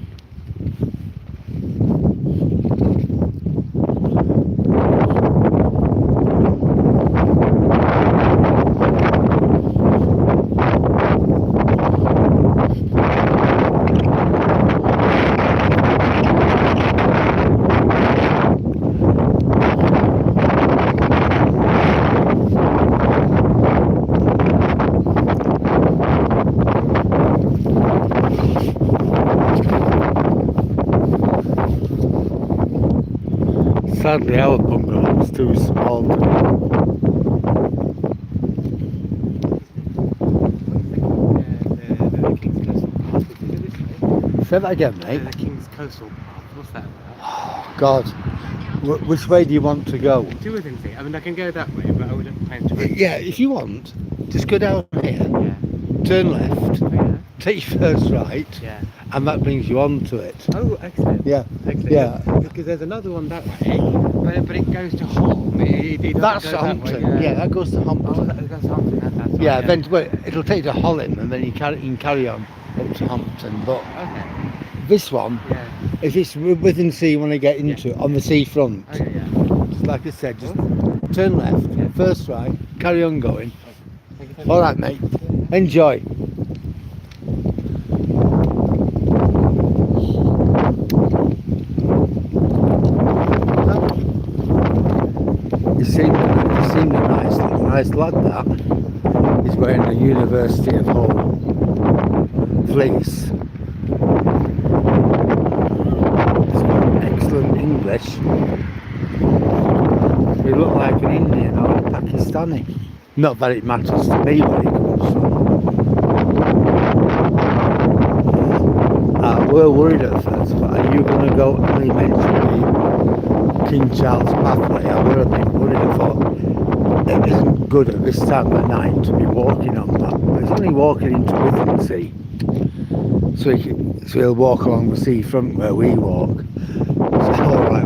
Sadly, our bungalow was too small. Say that again, mate. The King's Coastal Path. What's that about? Oh, God. Which way do you want to go? To Withernsea. I mean, I can go that way, but I wouldn't plan to. Yeah, if you want, just go down here, Yeah. turn left, Oh, yeah. take your first right, Yeah. and that brings you on to it. Oh, excellent. Yeah. Excellent. Yeah. Because there's another one that way, but it goes to Holm. It doesn't That's go that way, Hampton. Yeah, that goes to Oh, Hampton. that goes to Hampton. That's right, Yeah, then well, it'll take you to Holland, and then you can carry on up to Hampton. But Okay. this one, Yeah. if it's Withernsea you want to get into, on the seafront, Okay, yeah. just like I said, just turn left, Yeah. first right, carry on going. Thank you so All much. right, mate. Enjoy. You seem a nice lad. That he's wearing the University of Hull fleece. Excellent English. He looked like an Indian or a Pakistani. Not that it matters to me where he comes from. were worried at first, but are you going to go, when you mentioned the King Charles pathway, I were a bit worried. I thought it isn't good at this time of night to be walking on that. But it's only walking into Withernsea, so he'll walk along the seafront where we walk. So alright,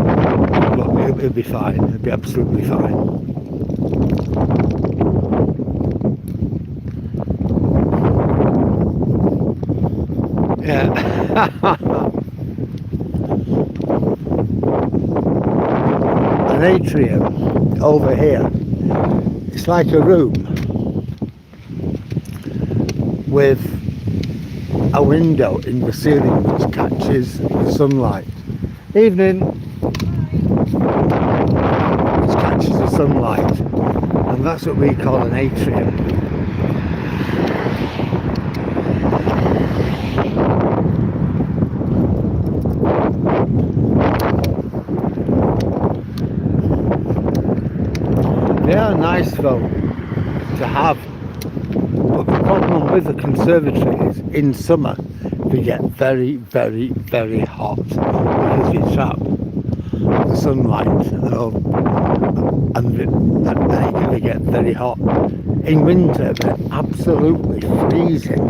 look, it'll be fine, it'll be absolutely fine. Yeah. An atrium over here, it's like a room with a window in the ceiling which catches the sunlight. Evening, which catches the sunlight, and that's what we call an atrium. They are nice though to have, but the problem with the conservatory is in summer they get very, very, very hot because you trap the sunlight and they get very hot. In winter they're absolutely freezing.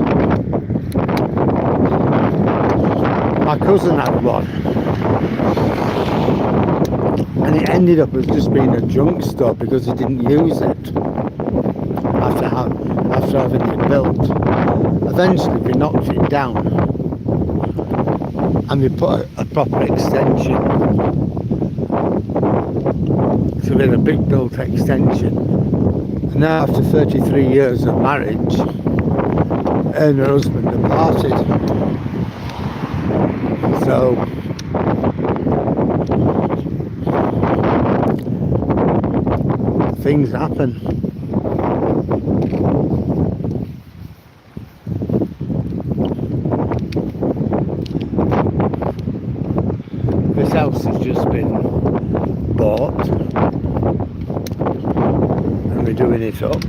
My cousin had one, and it ended up as just being a junk store because he didn't use it after having it built. Eventually we knocked it down and we put a proper extension. So we had a big built extension, and now after 33 years of marriage, her and her husband have parted. So things happen. This house has just been bought and we're doing it up.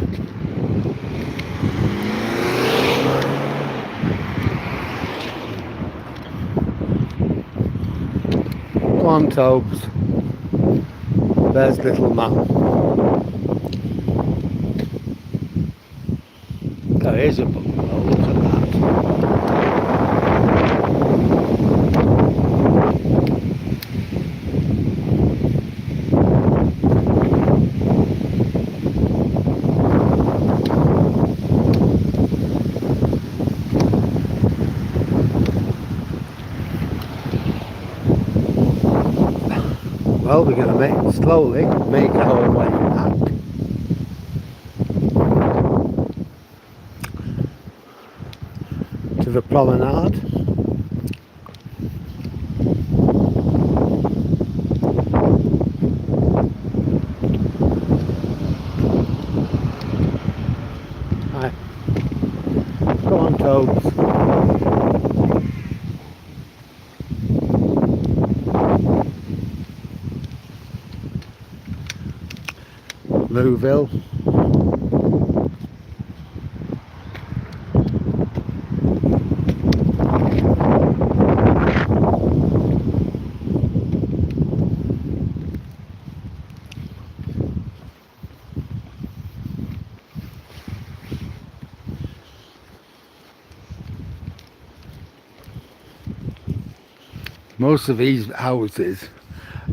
Come on, Tobes. There's little man. There is a bungalow, look at that. Well, we're going to slowly make our way back to the promenade. Hi. Come on, Tobes. Louisville. Most of these houses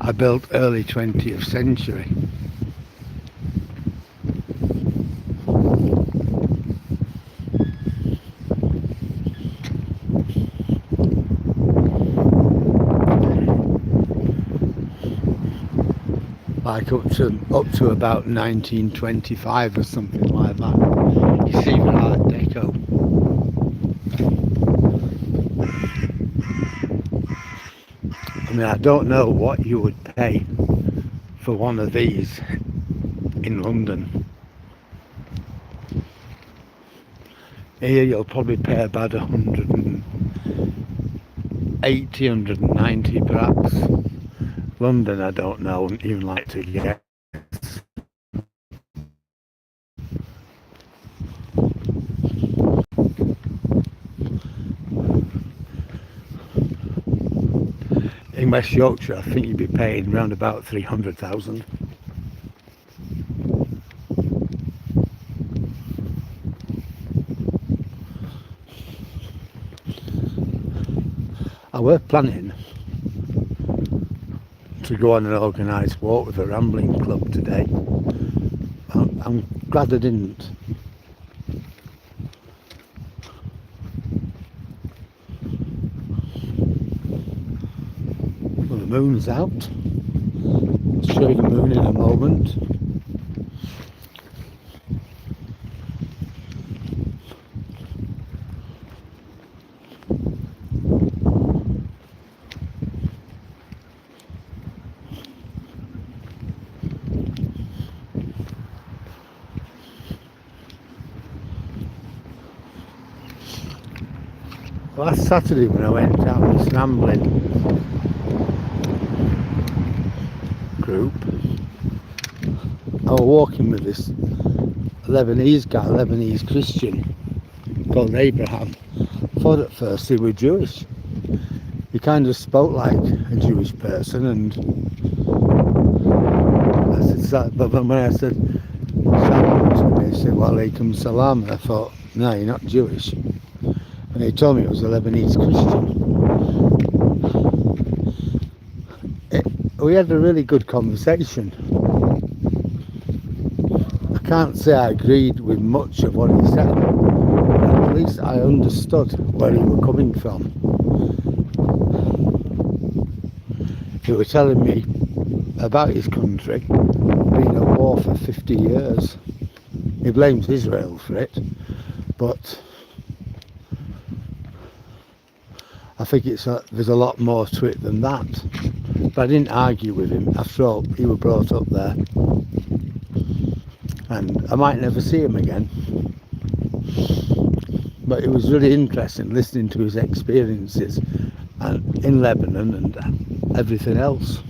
are built early 20th century. Like up to about 1925 or something like that. You see the Art Deco. I mean, I don't know what you would pay for one of these in London. Here you'll probably pay about 180, 190 perhaps. London, I don't know, wouldn't even like to guess. in West Yorkshire, I think you'd be paying around about 300,000. I were planning to go on an organised walk with a rambling club today. I'm glad I didn't. Well, the moon's out. I'll show you the moon in a moment. Last Saturday when I went out on this rambling group, I was walking with this Lebanese guy, Lebanese Christian called Abraham. I thought at first he was Jewish. He kind of spoke like a Jewish person, and I said, but when I said Shalom to him, he said, Wa alaikum salam, and I thought, no, you're not Jewish. And he told me it was a Lebanese Christian. We had a really good conversation. I can't say I agreed with much of what he said, but at least I understood where he was coming from. He was telling me about his country being at war for 50 years. He blames Israel for it, but I think there's a lot more to it than that. But I didn't argue with him. After all, he was brought up there. And I might never see him again. But it was really interesting listening to his experiences in Lebanon and everything else.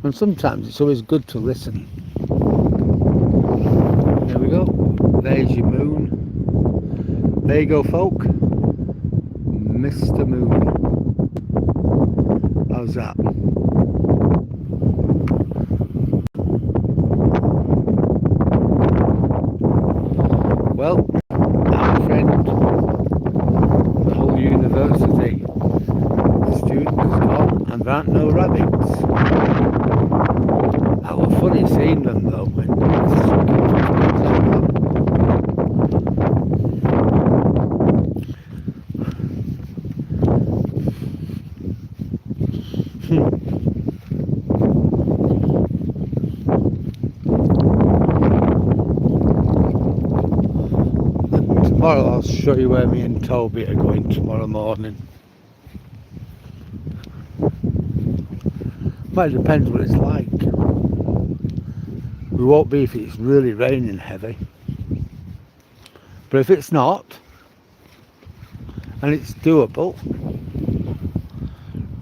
And sometimes it's always good to listen. There we go. There's your moon. There you go, folk. Mr. Moon. How's that? Well, our friend, the whole university, the students gone, and there aren't no rabbits. That was funny seeing them though. Tomorrow I'll show you where me and Toby are going tomorrow morning. Well, it depends what it's like. We won't be if it's really raining heavy. But if it's not, and it's doable,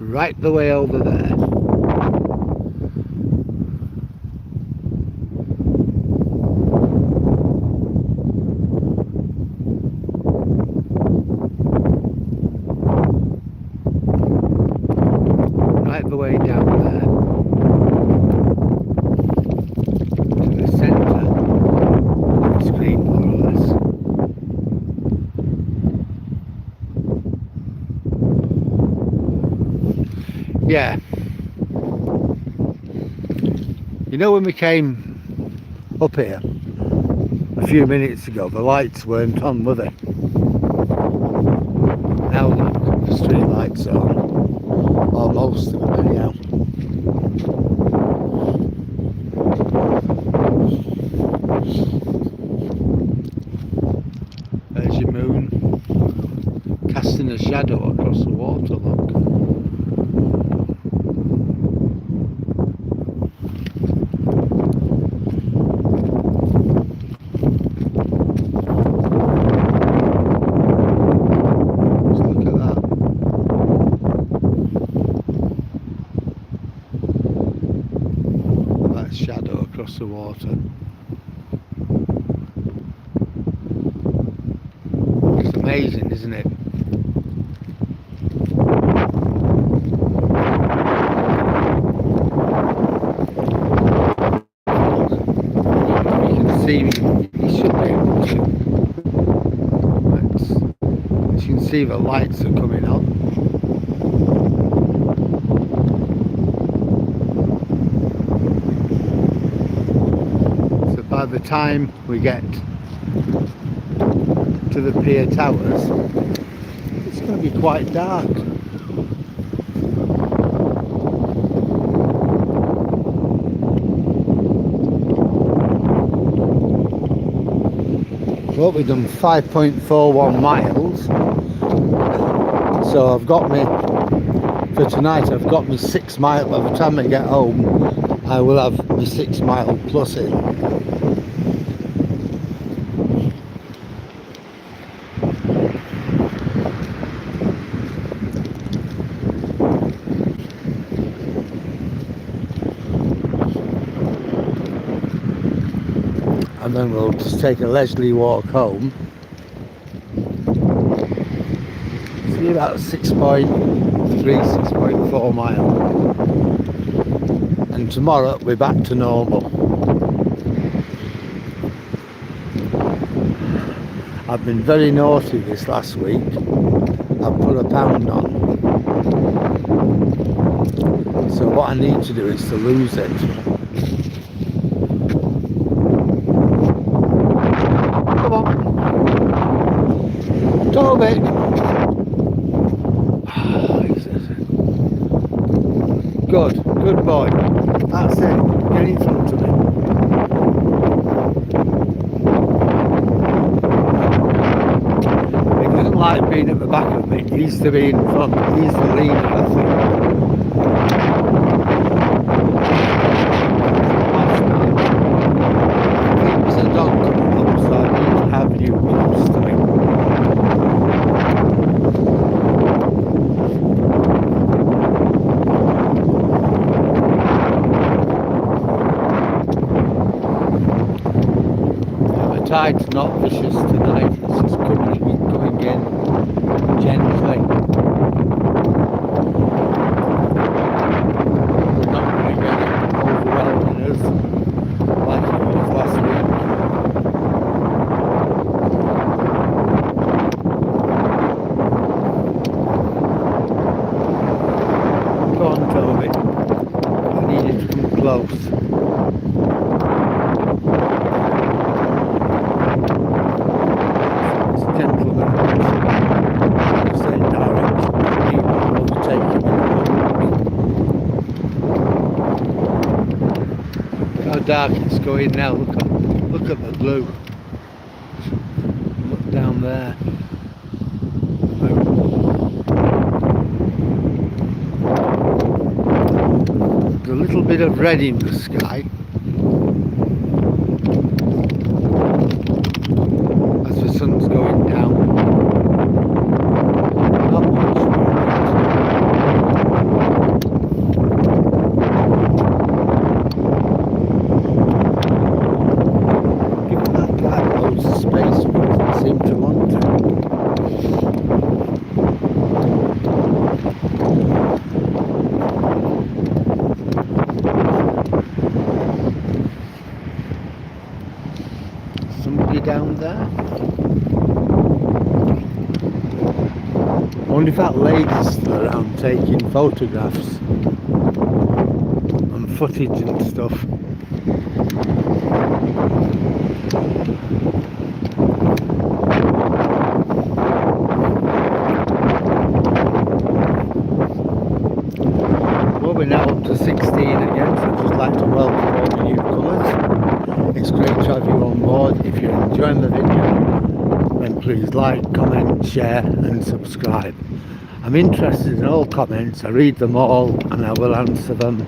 right the way over there. Right the way down there to the centre of the screen, more or less. Yeah. You know, when we came up here a few minutes ago, the lights weren't on, were they? Now look, the street lights are on. Or most of them anyhow. There's your moon, casting a shadow across the water, look. Shadow across the water. It's amazing, isn't it? see the lights are coming on. So by the time we get to the pier towers, it's going to be quite dark. Well, we've done 5.41 miles, so I've got me, for tonight I've got me 6 miles. By the time I get home I will have the 6 mile plus in. And then we'll just take a leisurely walk home. It's be about 6.3, 6.4 miles. And tomorrow we're back to normal. I've been very naughty this last week. I've put £1 on. So what I need to do is to lose it. Toby! Good boy. That's it. Get in front of him. He doesn't like being at the back of me. He needs to be in front. He's the leader, I think. I think there's a dog coming up, so I need to have you close to me. The tide's not vicious tonight, it's just coming in gently. We're not going to get it overwhelming us like it was last week. Go on, Toby. I need you to come close. Gentlemen, same direction. You will overtake him in a moment. Look how dark it's going now. Look at the blue. Look down there. There's a little bit of red in the sky. As the sun's going down. Not much. Give that guy loads of space, but he doesn't seem to want to. Somebody down there? I wonder if that lady's still around taking photographs and footage and stuff. Well, we're now up to 16 again, so I'd just like to welcome all the newcomers. It's great to have you on board. If you're enjoying the video, then please like, comment, share and subscribe. I'm interested in all comments. I read them all and I will answer them.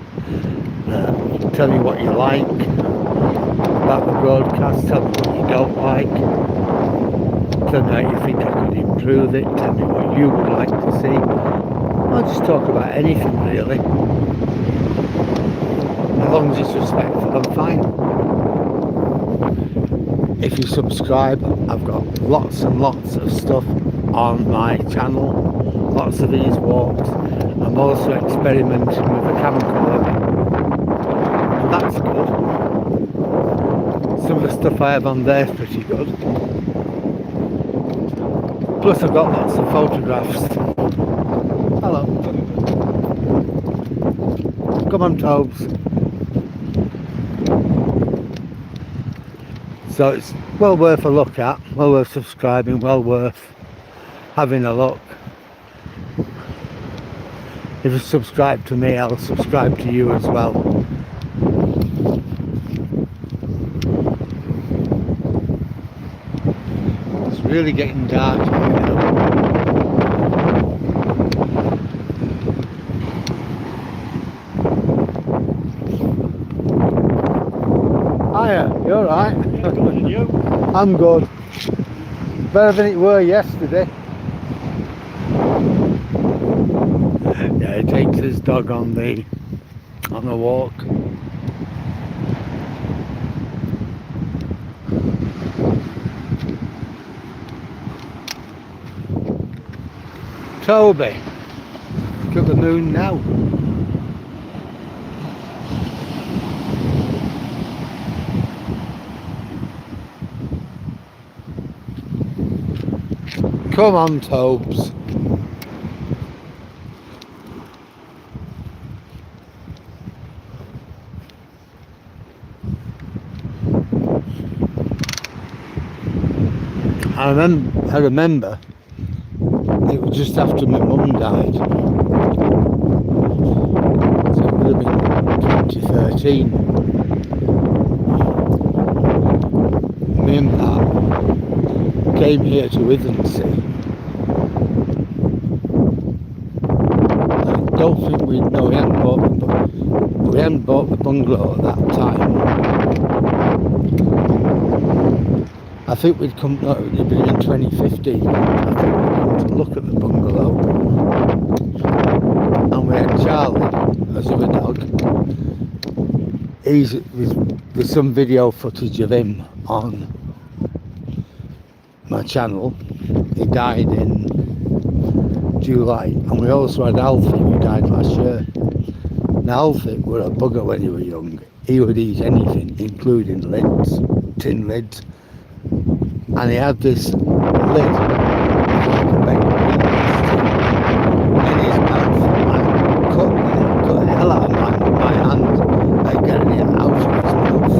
Tell me what you like about the broadcast. Tell me what you don't like. Tell me how you think I could improve it. Tell me what you would like to see. I'll just talk about anything really. As long as it's respectful, I'm fine. If you subscribe, I've got lots and lots of stuff on my channel, lots of these walks. I'm also experimenting with a camcorder, and that's good. Some of the stuff I have on there is pretty good. Plus I've got lots of photographs. Hello. Come on, Tobes. So it's well worth a look at, well worth subscribing, well worth having a look. If you subscribe to me, I'll subscribe to you as well. It's really getting dark here now. Hiya, you alright? I'm good. Better than it were yesterday. Yeah, he takes his dog on a walk. Toby, look at the moon now. Come on, Tobes. I remember it was just after my mum died. So it would have been 2013. Me and Pat came here to Withernsea. I don't think we hadn't bought the bungalow at that time. I think we'd come, no, it'd been in 2015. I think we'd come to look at the bungalow. And we had Charlie as the dog. There's some video footage of him on my channel. He died in July. And we also had Alfie, who died last year. Now Alfie was a bugger when he was young. He would eat anything, including lids, tin lids. And he had this lid, like a baked in his mouth. I cut the hell out of my hand by getting it out of his mouth.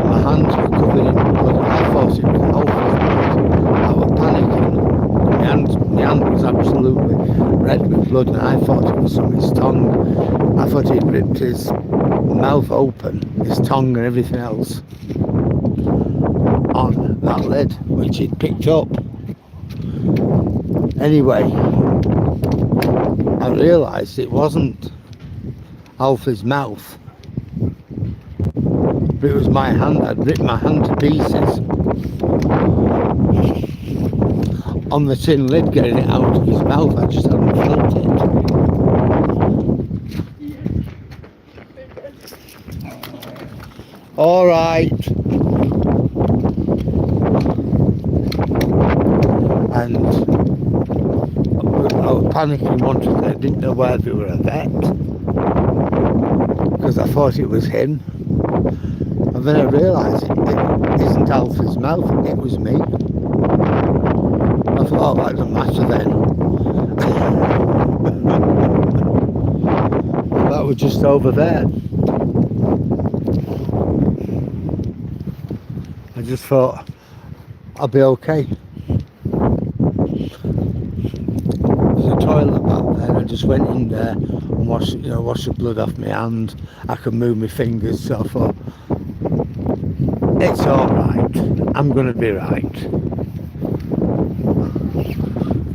My hands were covered in blood. I thought it was Alfie's blood. I was panicking. My hand was absolutely red with blood, and I thought it was from his tongue. I thought he'd ripped his mouth open, his tongue and everything else, on that lid, which he'd picked up. Anyway, I realised it wasn't Alfie's mouth, but it was my hand. I'd ripped my hand to pieces on the tin lid, getting it out of his mouth. I just hadn't felt it. All right. And I was panicking once. I didn't know whether we were a vet, because I thought it was him. And then I realised it isn't Alfie's mouth, it was me. I thought, oh, that doesn't matter then. That was just over there. I just thought I'll be okay. There's a toilet back there. I just went in there and washed the blood off my hand. I could move my fingers, so I thought, it's all right. I'm going to be right.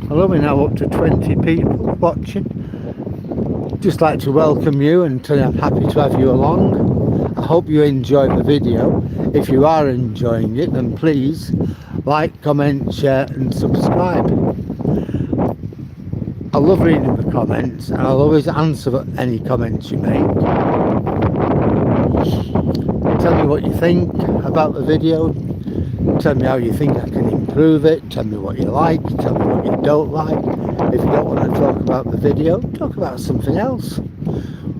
Although we're now up to 20 people watching. Just like to welcome you and tell you I'm happy to have you along. I hope you enjoyed the video. If you are enjoying it, then please like, comment, share and subscribe. I love reading the comments, and I'll always answer any comments you make. Tell me what you think about the video. Tell me how you think I can improve it. Tell me what you like. Tell me what you don't like. If you don't want to talk about the video, talk about something else.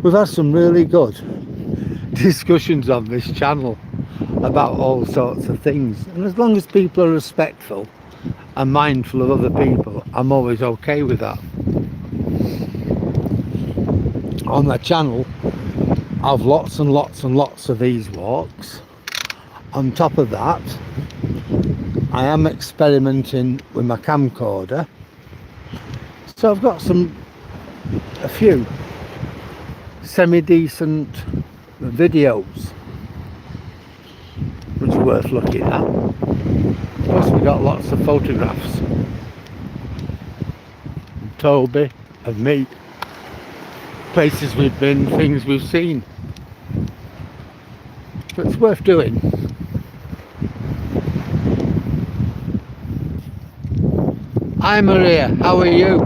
We've had some really good discussions on this channel about all sorts of things, and as long as people are respectful, and mindful of other people, I'm always okay with that. On my channel, I've lots and lots and lots of these walks. On top of that, I am experimenting with my camcorder, so I've got a few semi-decent videos which are worth looking at. Plus we've got lots of photographs, Toby and me, places we've been, things we've seen. So it's worth doing. Hi Maria, how are you?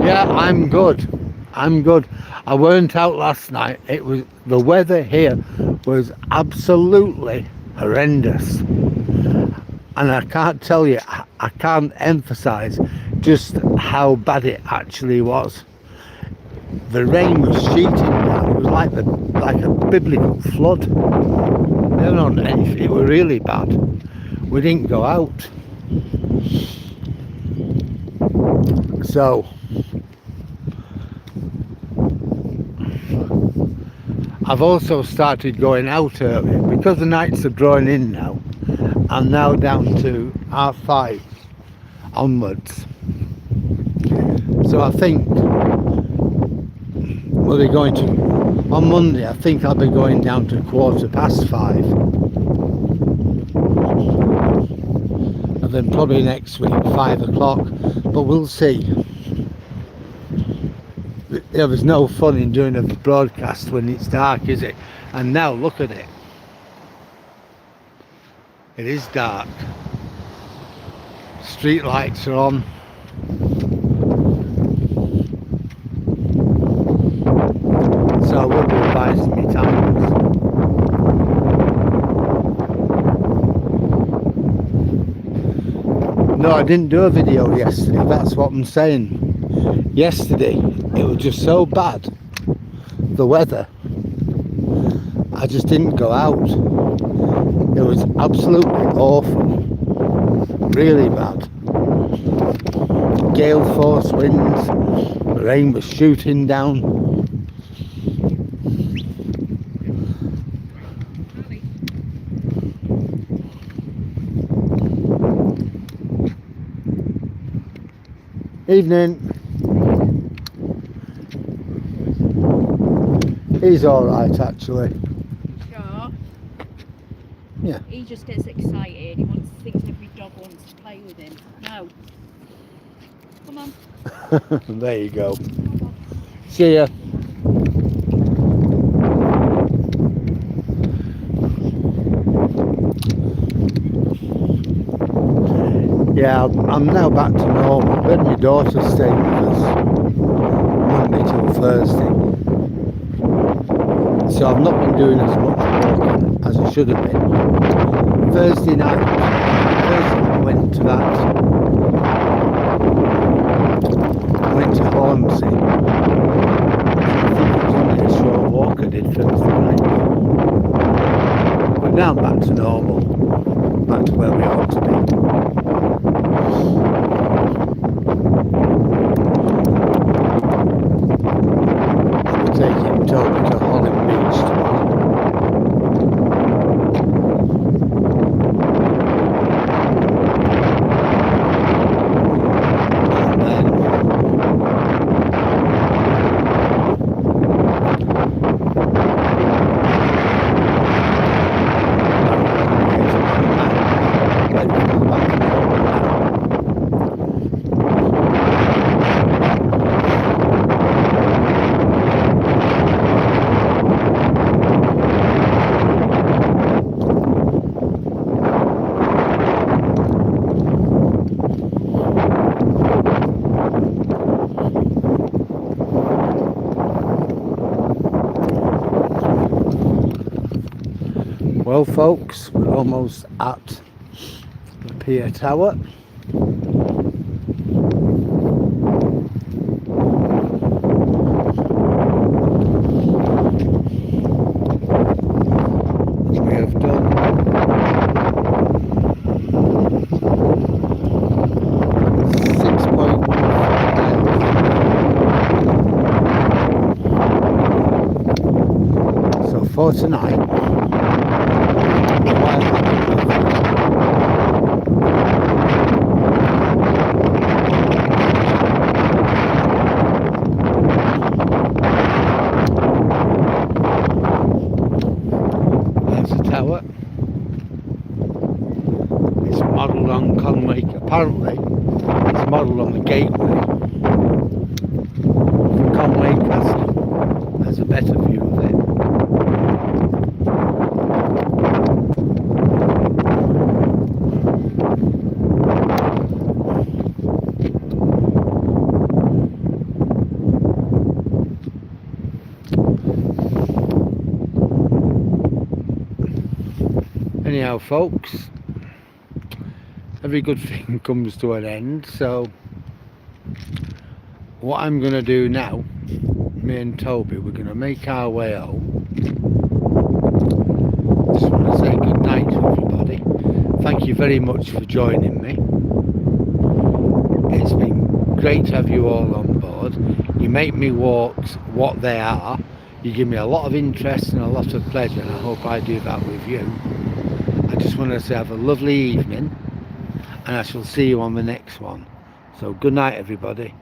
Yeah, I'm good. I'm good. I weren't out last night. The weather here was absolutely horrendous. And I can't tell you, I can't emphasize just how bad it actually was. The rain was sheeting down. It was like a biblical flood. Never known anything. It was really bad. We didn't go out. So I've also started going out early because the nights are drawing in now. I'm now down to R5 onwards. So I think we'll be going to, on Monday, I think I'll be going down to 5:15. And then probably next week, 5 o'clock. But we'll see. There's no fun in doing a broadcast when it's dark, is it? And now look at it. It is dark. Street lights are on. So I will be revising my times. No, I didn't do a video yesterday. That's what I'm saying. Yesterday, it was just so bad. The weather. I just didn't go out. It was absolutely awful. Really bad. Gale force winds. The rain was shooting down. Evening. He's alright actually. Sure. Yeah. He just gets excited. He thinks every dog wants to play with him. No. Come on. There you go. Come on. See ya. Yeah, I'm now back to normal. We had my daughter staying with us Monday till Thursday. So I've not been doing as much walking as I should have been. Thursday night I went to Withernsea. I think it was only a short walk I did Thursday night. But now I'm back to normal. Back to where we ought to be. We're taking Toby to Holland Beach tomorrow. And then well folks, we're almost at the pier tower. We have done more tonight. There's the tower. It's modelled on Conway. Apparently, it's modelled on the gateway for Conway Castle. There's a better view of it. Anyhow, folks, every good thing comes to an end, so what I'm going to do now, me and Toby, we're going to make our way home. Just want to say good night to everybody. Thank you very much for joining me. It's been great to have you all on board. You make me walks what they are. You give me a lot of interest and a lot of pleasure, and I hope I do that with you. I just want to say have a lovely evening, and I shall see you on the next one. So good night everybody.